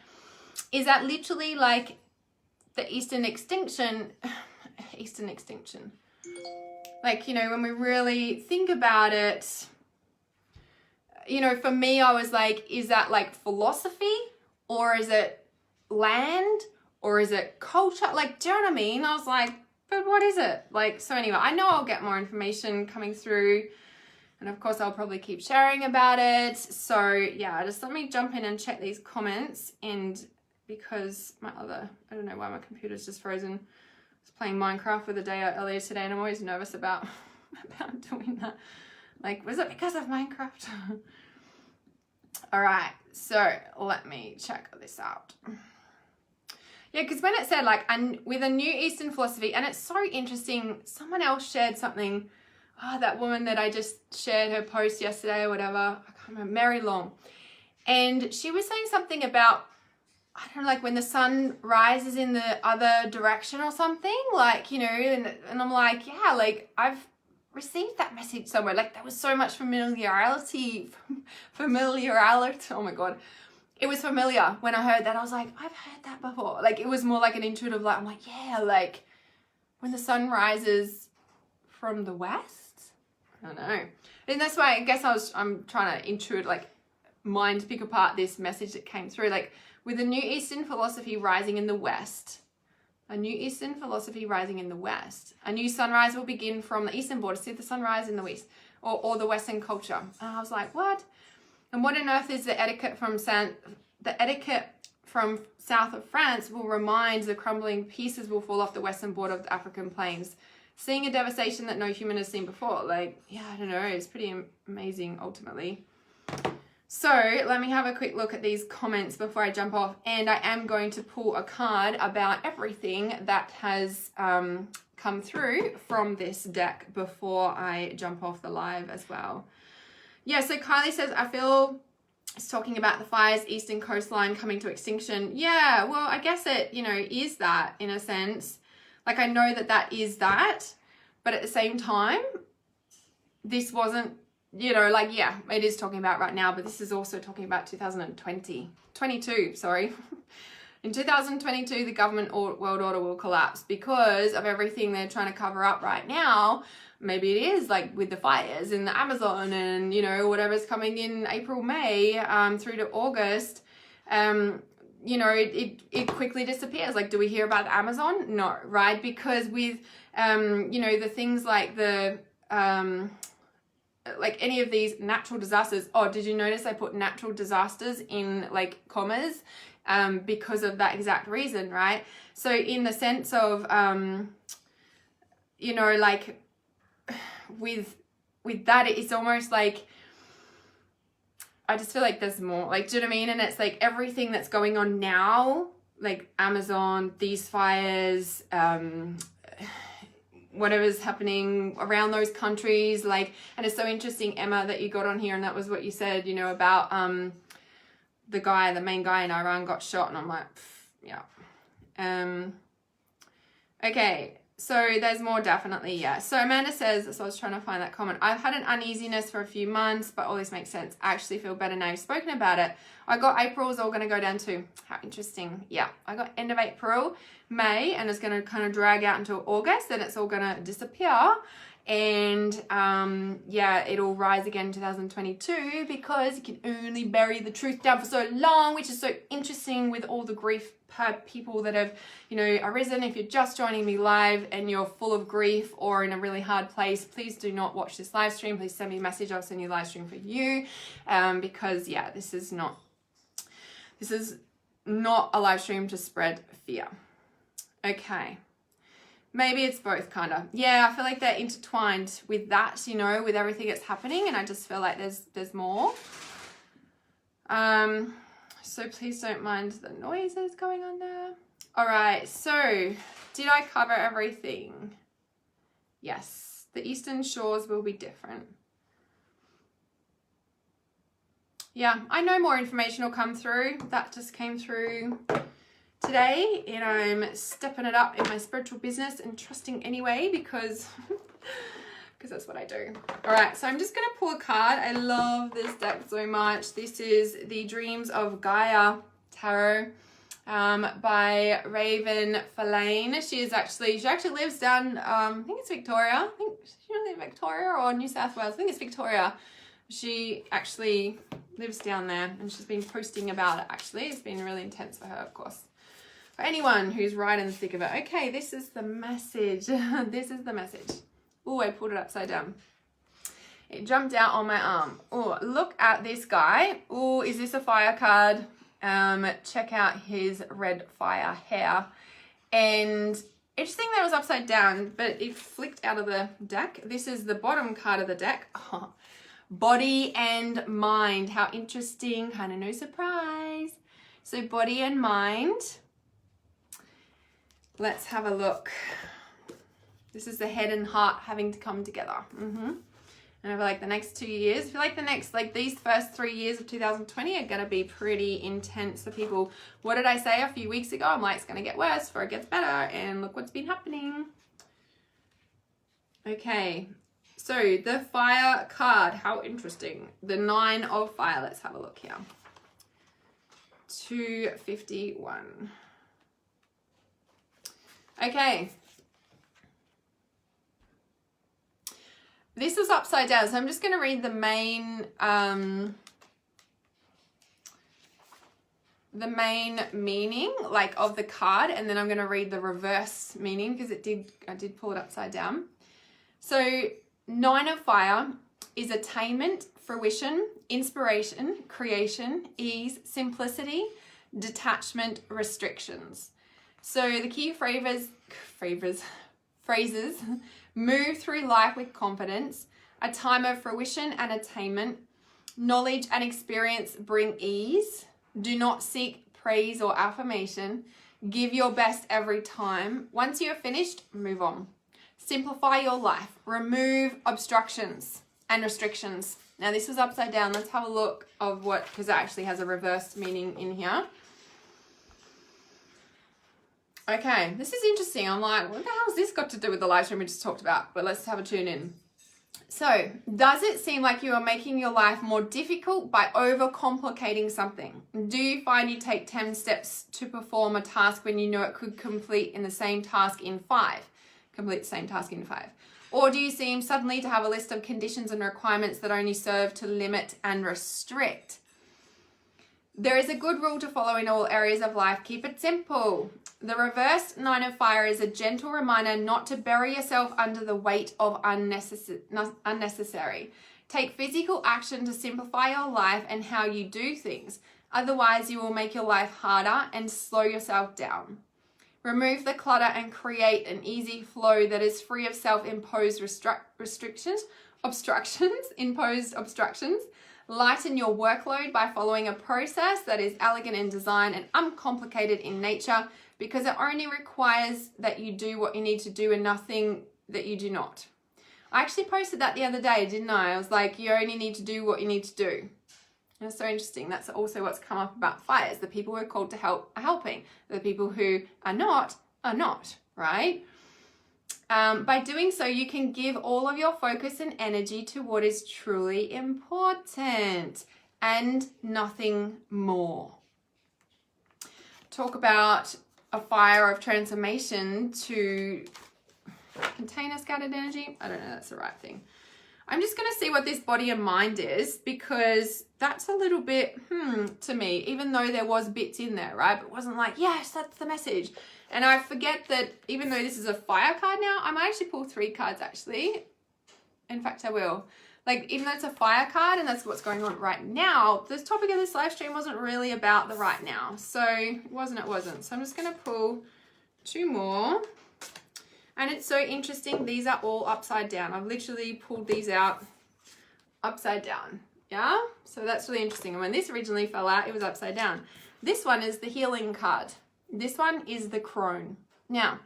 is that literally like the eastern extinction? Like, you know, when we really think about it, you know, for me, I was like, is that like philosophy, or is it land, or is it culture? Like, do you know what I mean? I was like, but what is it? Like, so anyway, I know I'll get more information coming through, and of course I'll probably keep sharing about it. So yeah, just let me jump in and check these comments. And because I don't know why my computer's just frozen. I was playing Minecraft with a day earlier today, and I'm always nervous about doing that. Like, was it because of Minecraft? All right, so let me check this out. Yeah, because when it said like, and with a new Eastern philosophy, and it's so interesting, someone else shared something, that woman that I just shared her post yesterday or whatever, I can't remember, Mary Long. And she was saying something about, I don't know, like when the sun rises in the other direction or something, like, you know, and I'm like, yeah, like I've received that message somewhere. Like there was so much familiarity, oh my God. It was familiar when I heard that. I was like, I've heard that before. Like it was more like an intuitive, like, I'm like, yeah, like when the sun rises from the west. I don't know. And that's why I guess I'm trying to intuit, like mind pick apart this message that came through. Like with a new Eastern philosophy rising in the west, a new Eastern philosophy rising in the west, a new sunrise will begin from the eastern border. See the sunrise in the west, or the Western culture. And I was like, what? And what on earth is the etiquette from south of France will remind the crumbling pieces will fall off the western border of the African plains, seeing a devastation that no human has seen before. Like, yeah, I don't know. It's pretty amazing ultimately. So let me have a quick look at these comments before I jump off. And I am going to pull a card about everything that has come through from this deck before I jump off the live as well. Yeah, so Kylie says, I feel it's talking about the fires, eastern coastline coming to extinction. Yeah, well, I guess it, you know, is that in a sense. Like, I know that is that, but at the same time, this wasn't, you know, like, yeah, it is talking about right now, but this is also talking about 22, sorry. In 2022, the government world order will collapse because of everything they're trying to cover up right now. Maybe it is like with the fires in the Amazon and, you know, whatever's coming in April, May, through to August. You know, it quickly disappears. Like, do we hear about the Amazon? No, right? Because with, you know, the things like the, like any of these natural disasters. Oh, did you notice I put natural disasters in like commas? Because of that exact reason, right? So in the sense of, you know, like with that, it's almost like, I just feel like there's more, like, do you know what I mean? And it's like everything that's going on now, like Amazon, these fires, whatever's happening around those countries, like, and it's so interesting, Emma, that you got on here and that was what you said, you know, about the main guy in Iran got shot, and I'm like, yeah. Okay, so there's more, definitely, yeah. So Amanda says, so I was trying to find that comment. I've had an uneasiness for a few months, but all this makes sense. I actually feel better now you've spoken about it. I got April is all going to go down too. How interesting. Yeah, I got end of April, May, and it's going to kind of drag out until August, and it's all going to disappear. And yeah, it'll rise again in 2022 because you can only bury the truth down for so long, which is so interesting with all the grief per people that have, you know, arisen. If you're just joining me live and you're full of grief or in a really hard place, please do not watch this live stream. Please send me a message. I'll send you a live stream for you, because yeah, this is not a live stream to spread fear. Okay. Maybe it's both, kind of. Yeah, I feel like they're intertwined with that, you know, with everything that's happening, and I just feel like there's more. So please don't mind the noises going on there. All right, so did I cover everything? Yes, the eastern shores will be different. Yeah, I know more information will come through. That just came through today, and I'm stepping it up in my spiritual business and trusting anyway, because because that's what I do. All right, so I'm just going to pull a card. I love this deck so much. This is the Dreams of Gaia Tarot by Raven Falane. She actually lives down, I think it's Victoria. I think she lives in Victoria or New South Wales. I think it's Victoria. She actually lives down there and she's been posting about it actually. It's been really intense for her, of course. For anyone who's right in the thick of it. Okay, this is the message. This is the message. Oh, I pulled it upside down. It jumped out on my arm. Oh, look at this guy. Oh, is this a fire card? Check out his red fire hair. And interesting that it was upside down, but it flicked out of the deck. This is the bottom card of the deck. Oh, body and mind. How interesting. Kind of no surprise. So body and mind. Let's have a look. This is the head and heart having to come together. And over like the next 2 years, I feel like the next, like these first 3 years of 2020 are going to be pretty intense for people. What did I say a few weeks ago? I'm like, it's going to get worse before it gets better. And look what's been happening. Okay. So the fire card, how interesting. The 9 of fire. Let's have a look here. 251. Okay. This is upside down, so I'm just going to read the main meaning like of the card, and then I'm going to read the reverse meaning because I did pull it upside down. So 9 of fire is attainment, fruition, inspiration, creation, ease, simplicity, detachment, restrictions. So the key phrases move through life with confidence, a time of fruition and attainment, knowledge and experience bring ease, do not seek praise or affirmation, give your best every time. Once you're finished, move on. Simplify your life, remove obstructions and restrictions. Now this is upside down. Let's have a look of what, because it actually has a reverse meaning in here. Okay, this is interesting. I'm like, what the hell has this got to do with the live stream we just talked about? But let's have a tune in. So, does it seem like you are making your life more difficult by overcomplicating something? Do you find you take 10 steps to perform a task when you know it could complete in the same task in 5? Complete the same task in 5. Or do you seem suddenly to have a list of conditions and requirements that only serve to limit and restrict? There is a good rule to follow in all areas of life. Keep it simple. The reversed 9 of fire is a gentle reminder not to bury yourself under the weight of unnecessary. Take physical action to simplify your life and how you do things. Otherwise, you will make your life harder and slow yourself down. Remove the clutter and create an easy flow that is free of self-imposed imposed obstructions. Lighten your workload by following a process that is elegant in design and uncomplicated in nature, because it only requires that you do what you need to do and nothing that you do not. I actually posted that the other day, didn't I? I was like, you only need to do what you need to do. And it's so interesting. That's also what's come up about fires. The people who are called to help are helping. The people who are not, right? By doing so, you can give all of your focus and energy to what is truly important and nothing more. Talk about a fire of transformation to container scattered energy. I don't know, that's the right thing. I'm just going to see what this body and mind is, because that's a little bit to me, even though there was bits in there, right? But it wasn't like, yes, that's the message. And I forget that even though this is a fire card now, I might actually pull 3 cards actually. In fact, I will. Like, even though it's a fire card and that's what's going on right now, this topic of this live stream wasn't really about the right now. So it wasn't. So I'm just going to pull 2 more. And it's so interesting. These are all upside down. I've literally pulled these out upside down. Yeah? So that's really interesting. And when this originally fell out, it was upside down. This one is the healing card. This one is the crone. Now,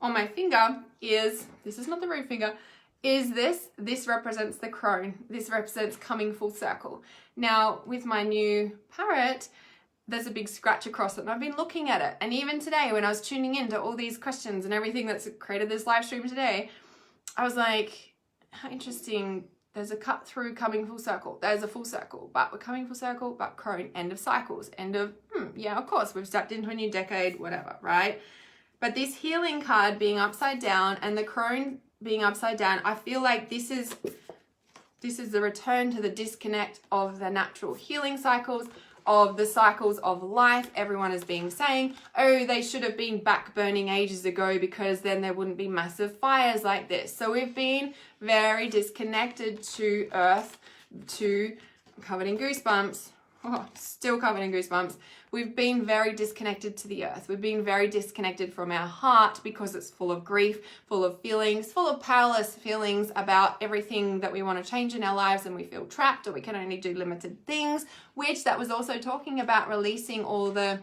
on my finger this is not the ring finger, is this represents the crone. This represents coming full circle. Now, with my new parrot, there's a big scratch across it, and I've been looking at it. And even today, when I was tuning into all these questions and everything that's created this live stream today, I was like, how interesting. There's a cut through, coming full circle. There's a full circle, but we're coming full circle, but crone, end of cycles, end of, yeah, of course, we've stepped into a new decade, whatever, right? But this healing card being upside down and the crone being upside down, I feel like this is the return to the disconnect of the natural healing cycles, of the cycles of life. Everyone is being saying, oh, they should have been back burning ages ago because then there wouldn't be massive fires like this. So we've been very disconnected to earth, covered in goosebumps. Oh, still covered in goosebumps. We've been very disconnected to the earth. We've been very disconnected from our heart because it's full of grief, full of feelings, full of powerless feelings about everything that we want to change in our lives, and we feel trapped or we can only do limited things, which that was also talking about releasing all the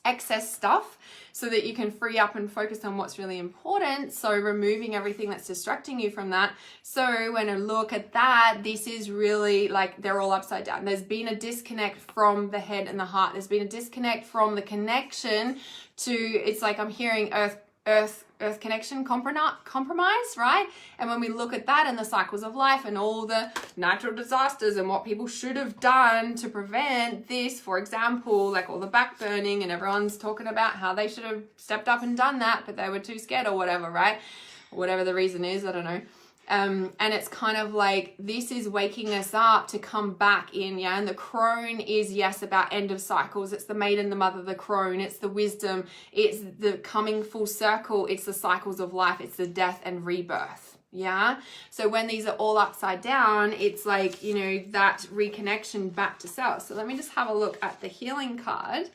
excess stuff so that you can free up and focus on what's really important. So removing everything that's distracting you from that. So when I look at that, this is really like they're all upside down. There's been a disconnect from the head and the heart. There's been a disconnect from the connection to, it's like I'm hearing earth connection compromise, right? And when we look at that and the cycles of life and all the natural disasters and what people should have done to prevent this, for example, like all the back burning, and everyone's talking about how they should have stepped up and done that, but they were too scared or whatever, right? Whatever the reason is, I don't know. And it's kind of like this is waking us up to come back in, yeah. And the crone is, yes, about end of cycles. It's the maiden, the mother, the crone. It's the wisdom. It's the coming full circle. It's the cycles of life. It's the death and rebirth, yeah. So when these are all upside down, it's like, you know, that reconnection back to self. So let me just have a look at the healing card.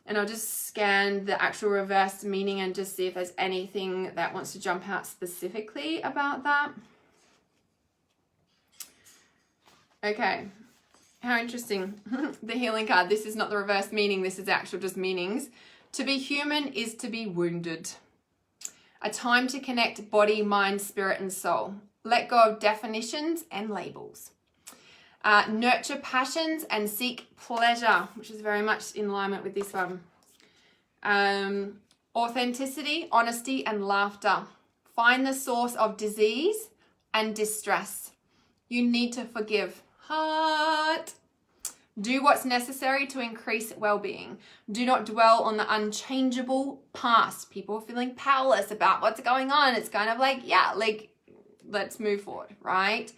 And I'll just scan the actual reverse meaning and just see if there's anything that wants to jump out specifically about that. Okay, how interesting. The healing card, this is not the reverse meaning, this is actual just meanings. To be human is to be wounded. A time to connect body, mind, spirit, and soul. Let go of definitions and labels. Nurture passions and seek pleasure, which is very much in alignment with this one. Authenticity, honesty, and laughter. Find the source of disease and distress. You need to forgive. Heart. Do what's necessary to increase well-being. Do not dwell on the unchangeable past. People are feeling powerless about what's going on. It's kind of like, yeah, like, let's move forward, right?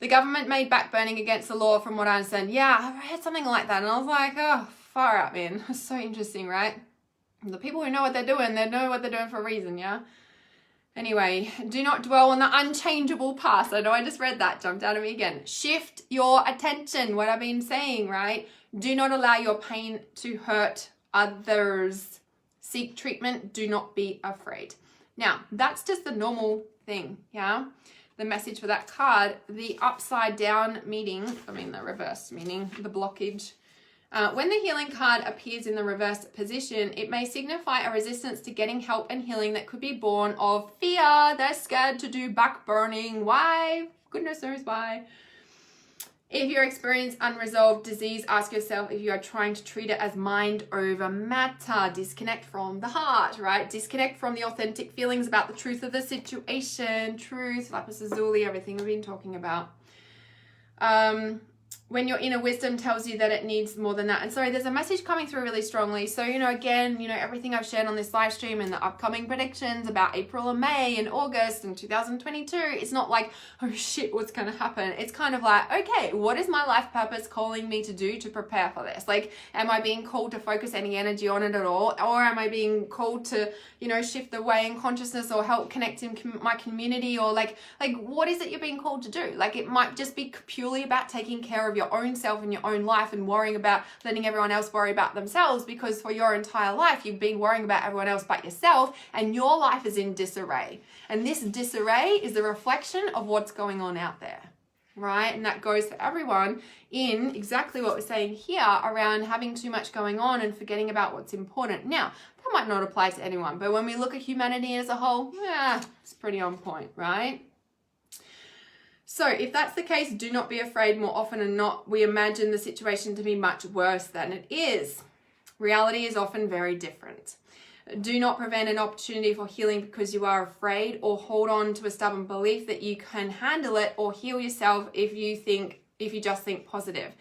The government made backburning against the law, from what I understand. Yeah, I read something like that, and I was like, oh, far out, man. It's so interesting, right? The people who know what they're doing, they know what they're doing for a reason, yeah? Anyway, do not dwell on the unchangeable past. I know I just read that, jumped out at me again. Shift your attention, what I've been saying, right? Do not allow your pain to hurt others. Seek treatment, do not be afraid. Now, that's just the normal thing, yeah? The message for that card, the upside down meaning, the reverse meaning, the blockage. When the healing card appears in the reverse position, it may signify a resistance to getting help and healing that could be born of fear. They're scared to do back burning. Why? Goodness knows why. If you experience unresolved disease, ask yourself if you are trying to treat it as mind over matter. Disconnect from the heart, right? Disconnect from the authentic feelings about the truth of the situation. Truth, lapis lazuli, everything we've been talking about. When your inner wisdom tells you that it needs more than that. And sorry, there's a message coming through really strongly. So, again, everything I've shared on this live stream and the upcoming predictions about April and May and August and 2022, it's not like, oh shit, what's going to happen? It's kind of like, okay, what is my life purpose calling me to do to prepare for this? Like, am I being called to focus any energy on it at all? Or am I being called to, shift the way in consciousness or help connect in my community? Or like what is it you're being called to do? Like, it might just be purely about taking care of your own self and your own life and worrying about letting everyone else worry about themselves, because for your entire life you've been worrying about everyone else but yourself, and your life is in disarray. And this disarray is a reflection of what's going on out there, right? And that goes for everyone in exactly what we're saying here around having too much going on and forgetting about what's important. Now, that might not apply to anyone, but when we look at humanity as a whole, yeah, it's pretty on point, right? So if that's the case, do not be afraid. More often than not, we imagine the situation to be much worse than it is. Reality is often very different. Do not prevent an opportunity for healing because you are afraid, or hold on to a stubborn belief that you can handle it or heal yourself if you just think positive.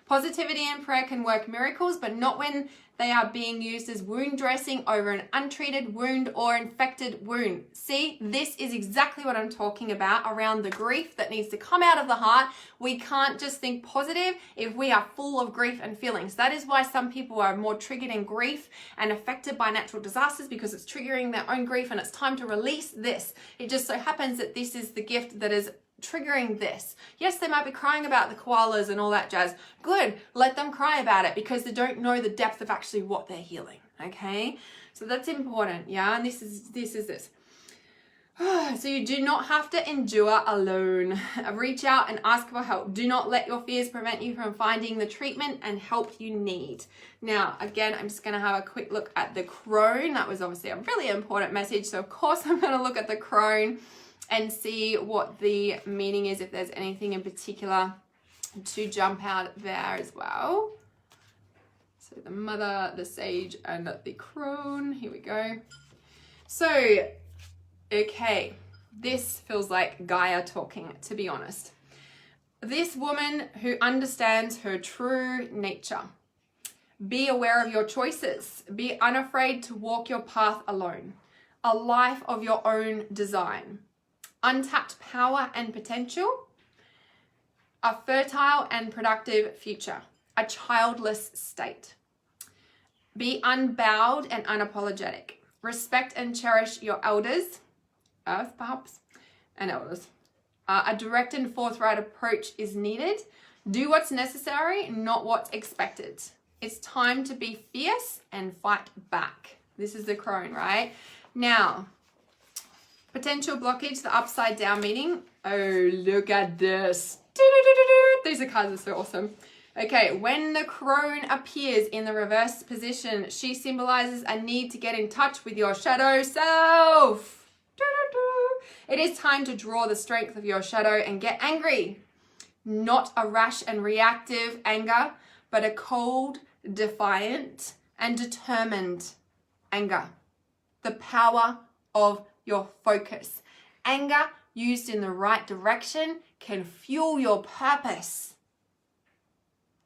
Positivity and prayer can work miracles, but not when they are being used as wound dressing over an untreated wound or infected wound. See, this is exactly what I'm talking about around the grief that needs to come out of the heart. We can't just think positive if we are full of grief and feelings. That is why some people are more triggered in grief and affected by natural disasters, because it's triggering their own grief and it's time to release this. It just so happens that this is the gift that is triggering this. Yes, they might be crying about the koalas and all that jazz. Good, let them cry about it, because they don't know the depth of actually what they're healing. Okay, so that's important. Yeah, and this is this. So you do not have to endure alone. Reach out and ask for help. Do not let your fears prevent you from finding the treatment and help you need. Now, again, I'm just going to have a quick look at the crone. That was obviously a really important message. So of course I'm going to look at the crone and see what the meaning is, if there's anything in particular to jump out there as well. So the mother, the sage, and the crone. Here we go. So, okay, this feels like Gaia talking, to be honest. This woman who understands her true nature. Be aware of your choices. Be unafraid to walk your path alone. A life of your own design. Untapped power and potential, a fertile and productive future, a childless state. Be unbowed and unapologetic. Respect and cherish your elders, earth perhaps, and elders. A direct and forthright approach is needed. Do what's necessary, not what's expected. It's time to be fierce and fight back. This is the crone, right? Now, potential blockage, the upside down meaning. Oh, look at this. These are cards are so awesome. Okay, when the crone appears in the reverse position, she symbolizes a need to get in touch with your shadow self. It is time to draw the strength of your shadow and get angry. Not a rash and reactive anger, but a cold, defiant, and determined anger. The power of your focus. Anger used in the right direction can fuel your purpose.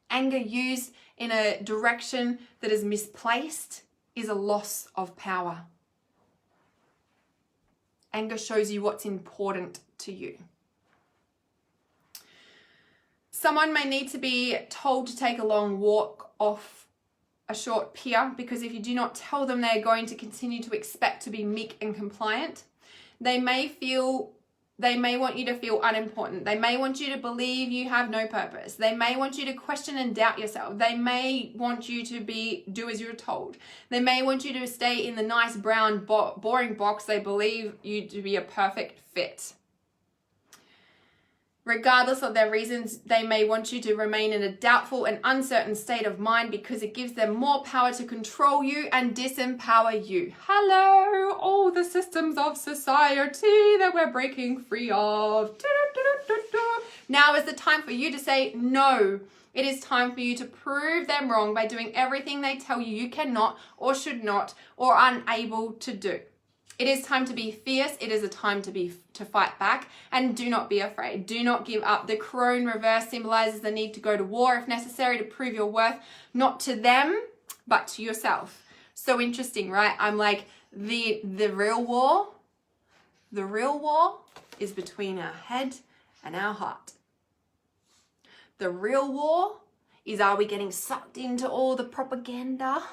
Anger used in a direction that is misplaced is a loss of power. Anger shows you what's important to you. Someone may need to be told to take a long walk off a short pier, because if you do not tell them, they're going to continue to expect to be meek and compliant. They may want you to feel unimportant. They may want you to believe you have no purpose. They may want you to question and doubt yourself. They may want you to do as you're told. They may want you to stay in the nice brown boring box they believe you to be a perfect fit. Regardless of their reasons, they may want you to remain in a doubtful and uncertain state of mind, because it gives them more power to control you and disempower you. Hello, all the systems of society that we're breaking free of. Now is the time for you to say no. It is time for you to prove them wrong by doing everything they tell you you cannot or should not or are unable to do. It is time to be fierce. It is a time to fight back, and do not be afraid. Do not give up. The crone reverse symbolizes the need to go to war if necessary to prove your worth, not to them, but to yourself. So interesting, right? I'm like, the real war is between our head and our heart. The real war is, are we getting sucked into all the propaganda?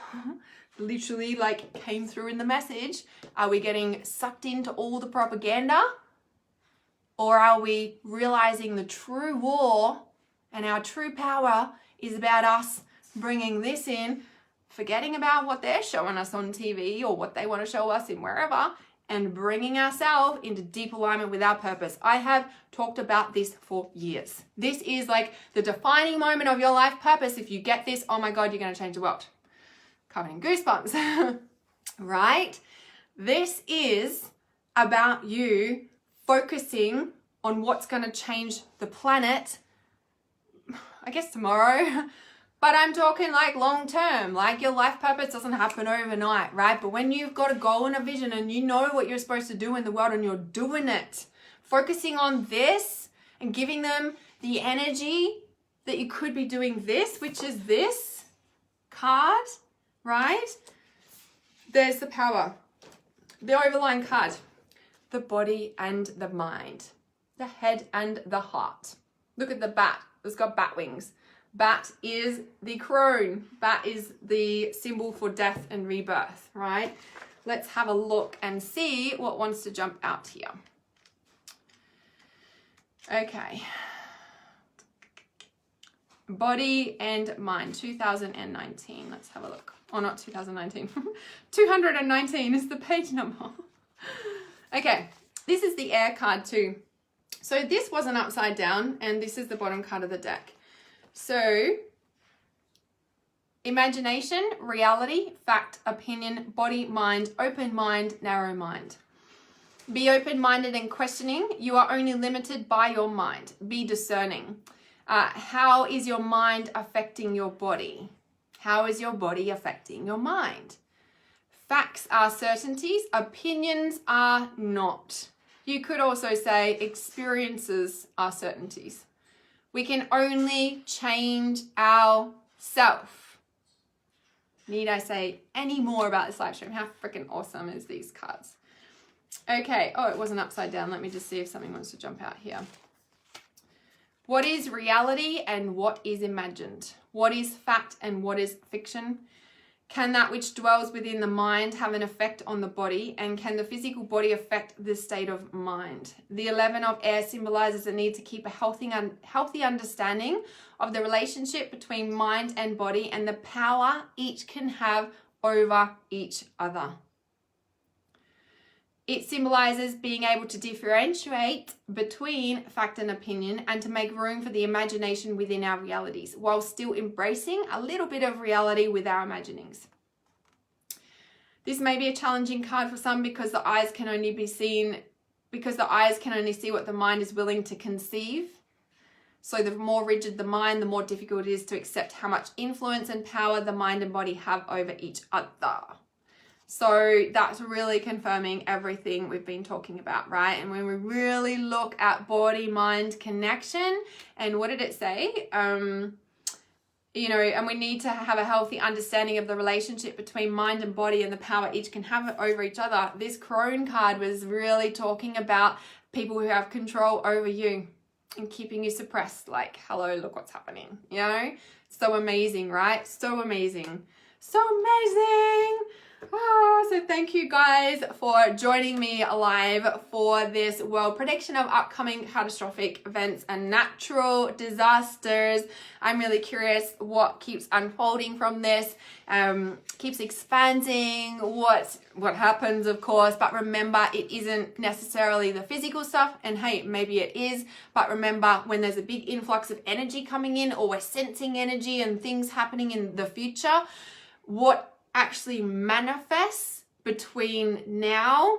Literally like came through in the message. Are we getting sucked into all the propaganda? Or are we realizing the true war and our true power is about us bringing this in, forgetting about what they're showing us on TV or what they want to show us in wherever, and bringing ourselves into deep alignment with our purpose. I have talked about this for years. This is like the defining moment of your life purpose. If you get this, oh my God, you're going to change the world. Coming in goosebumps, right? This is about you focusing on what's going to change the planet, I guess tomorrow, But I'm talking like long term, like your life purpose doesn't happen overnight, right? But when you've got a goal and a vision and you know what you're supposed to do in the world and you're doing it, focusing on this and giving them the energy that you could be doing this, which is this card, right? There's the power. The overlying card, the body and the mind, the head and the heart. Look at the bat. It's got bat wings. Bat is the crone. Bat is the symbol for death and rebirth, right? Let's have a look and see what wants to jump out here. Okay. Body and mind, 2019. Let's have a look. Oh, not 2019. 219 is the page number. Okay, this is the air card too. So this wasn't upside down, and this is the bottom card of the deck. So, imagination, reality, fact, opinion, body, mind, open mind, narrow mind. Be open-minded and questioning. You are only limited by your mind. Be discerning. How is your mind affecting your body? How is your body affecting your mind? Facts are certainties. Opinions are not. You could also say experiences are certainties. We can only change ourselves. Need I say any more about this live stream? How freaking awesome is these cards? Okay. Oh, it wasn't upside down. Let me just see if something wants to jump out here. What is reality and what is imagined? What is fact and what is fiction? Can that which dwells within the mind have an effect on the body? And can the physical body affect the state of mind? The 11 of air symbolizes the need to keep a healthy understanding of the relationship between mind and body and the power each can have over each other. It symbolizes being able to differentiate between fact and opinion and to make room for the imagination within our realities while still embracing a little bit of reality with our imaginings. This may be a challenging card for some because the eyes can only see what the mind is willing to conceive. So the more rigid the mind, the more difficult it is to accept how much influence and power the mind and body have over each other. So that's really confirming everything we've been talking about, right? And when we really look at body-mind connection, and what did it say? And we need to have a healthy understanding of the relationship between mind and body and the power each can have over each other. This crone card was really talking about people who have control over you and keeping you suppressed. Like, hello, look what's happening, So amazing, right? So amazing. So amazing. Oh, so thank you guys for joining me live for this world prediction of upcoming catastrophic events and natural disasters. I'm really curious what keeps unfolding from this, keeps expanding, what happens, of course, but remember, it isn't necessarily the physical stuff, and hey, maybe it is, but remember, when there's a big influx of energy coming in, or we're sensing energy and things happening in the future, what actually manifests between now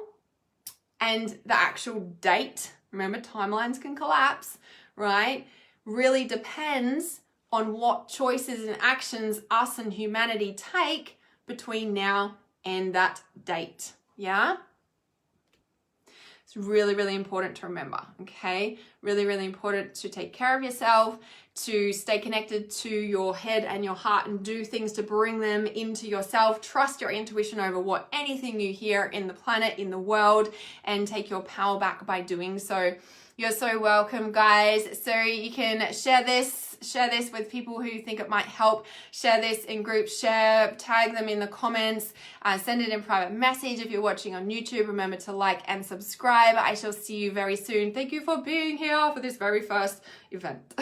and the actual date, remember timelines can collapse, right? Really depends on what choices and actions us and humanity take between now and that date, yeah? It's really, really important to remember, okay? Really, really important to take care of yourself, to stay connected to your head and your heart and do things to bring them into yourself. Trust your intuition over anything you hear in the planet, in the world, and take your power back by doing so. You're so welcome, guys. So you can share this with people who think it might help. Share this in groups, tag them in the comments, send it in private message. If you're watching on YouTube, remember to like and subscribe. I shall see you very soon. Thank you for being here for this very first event.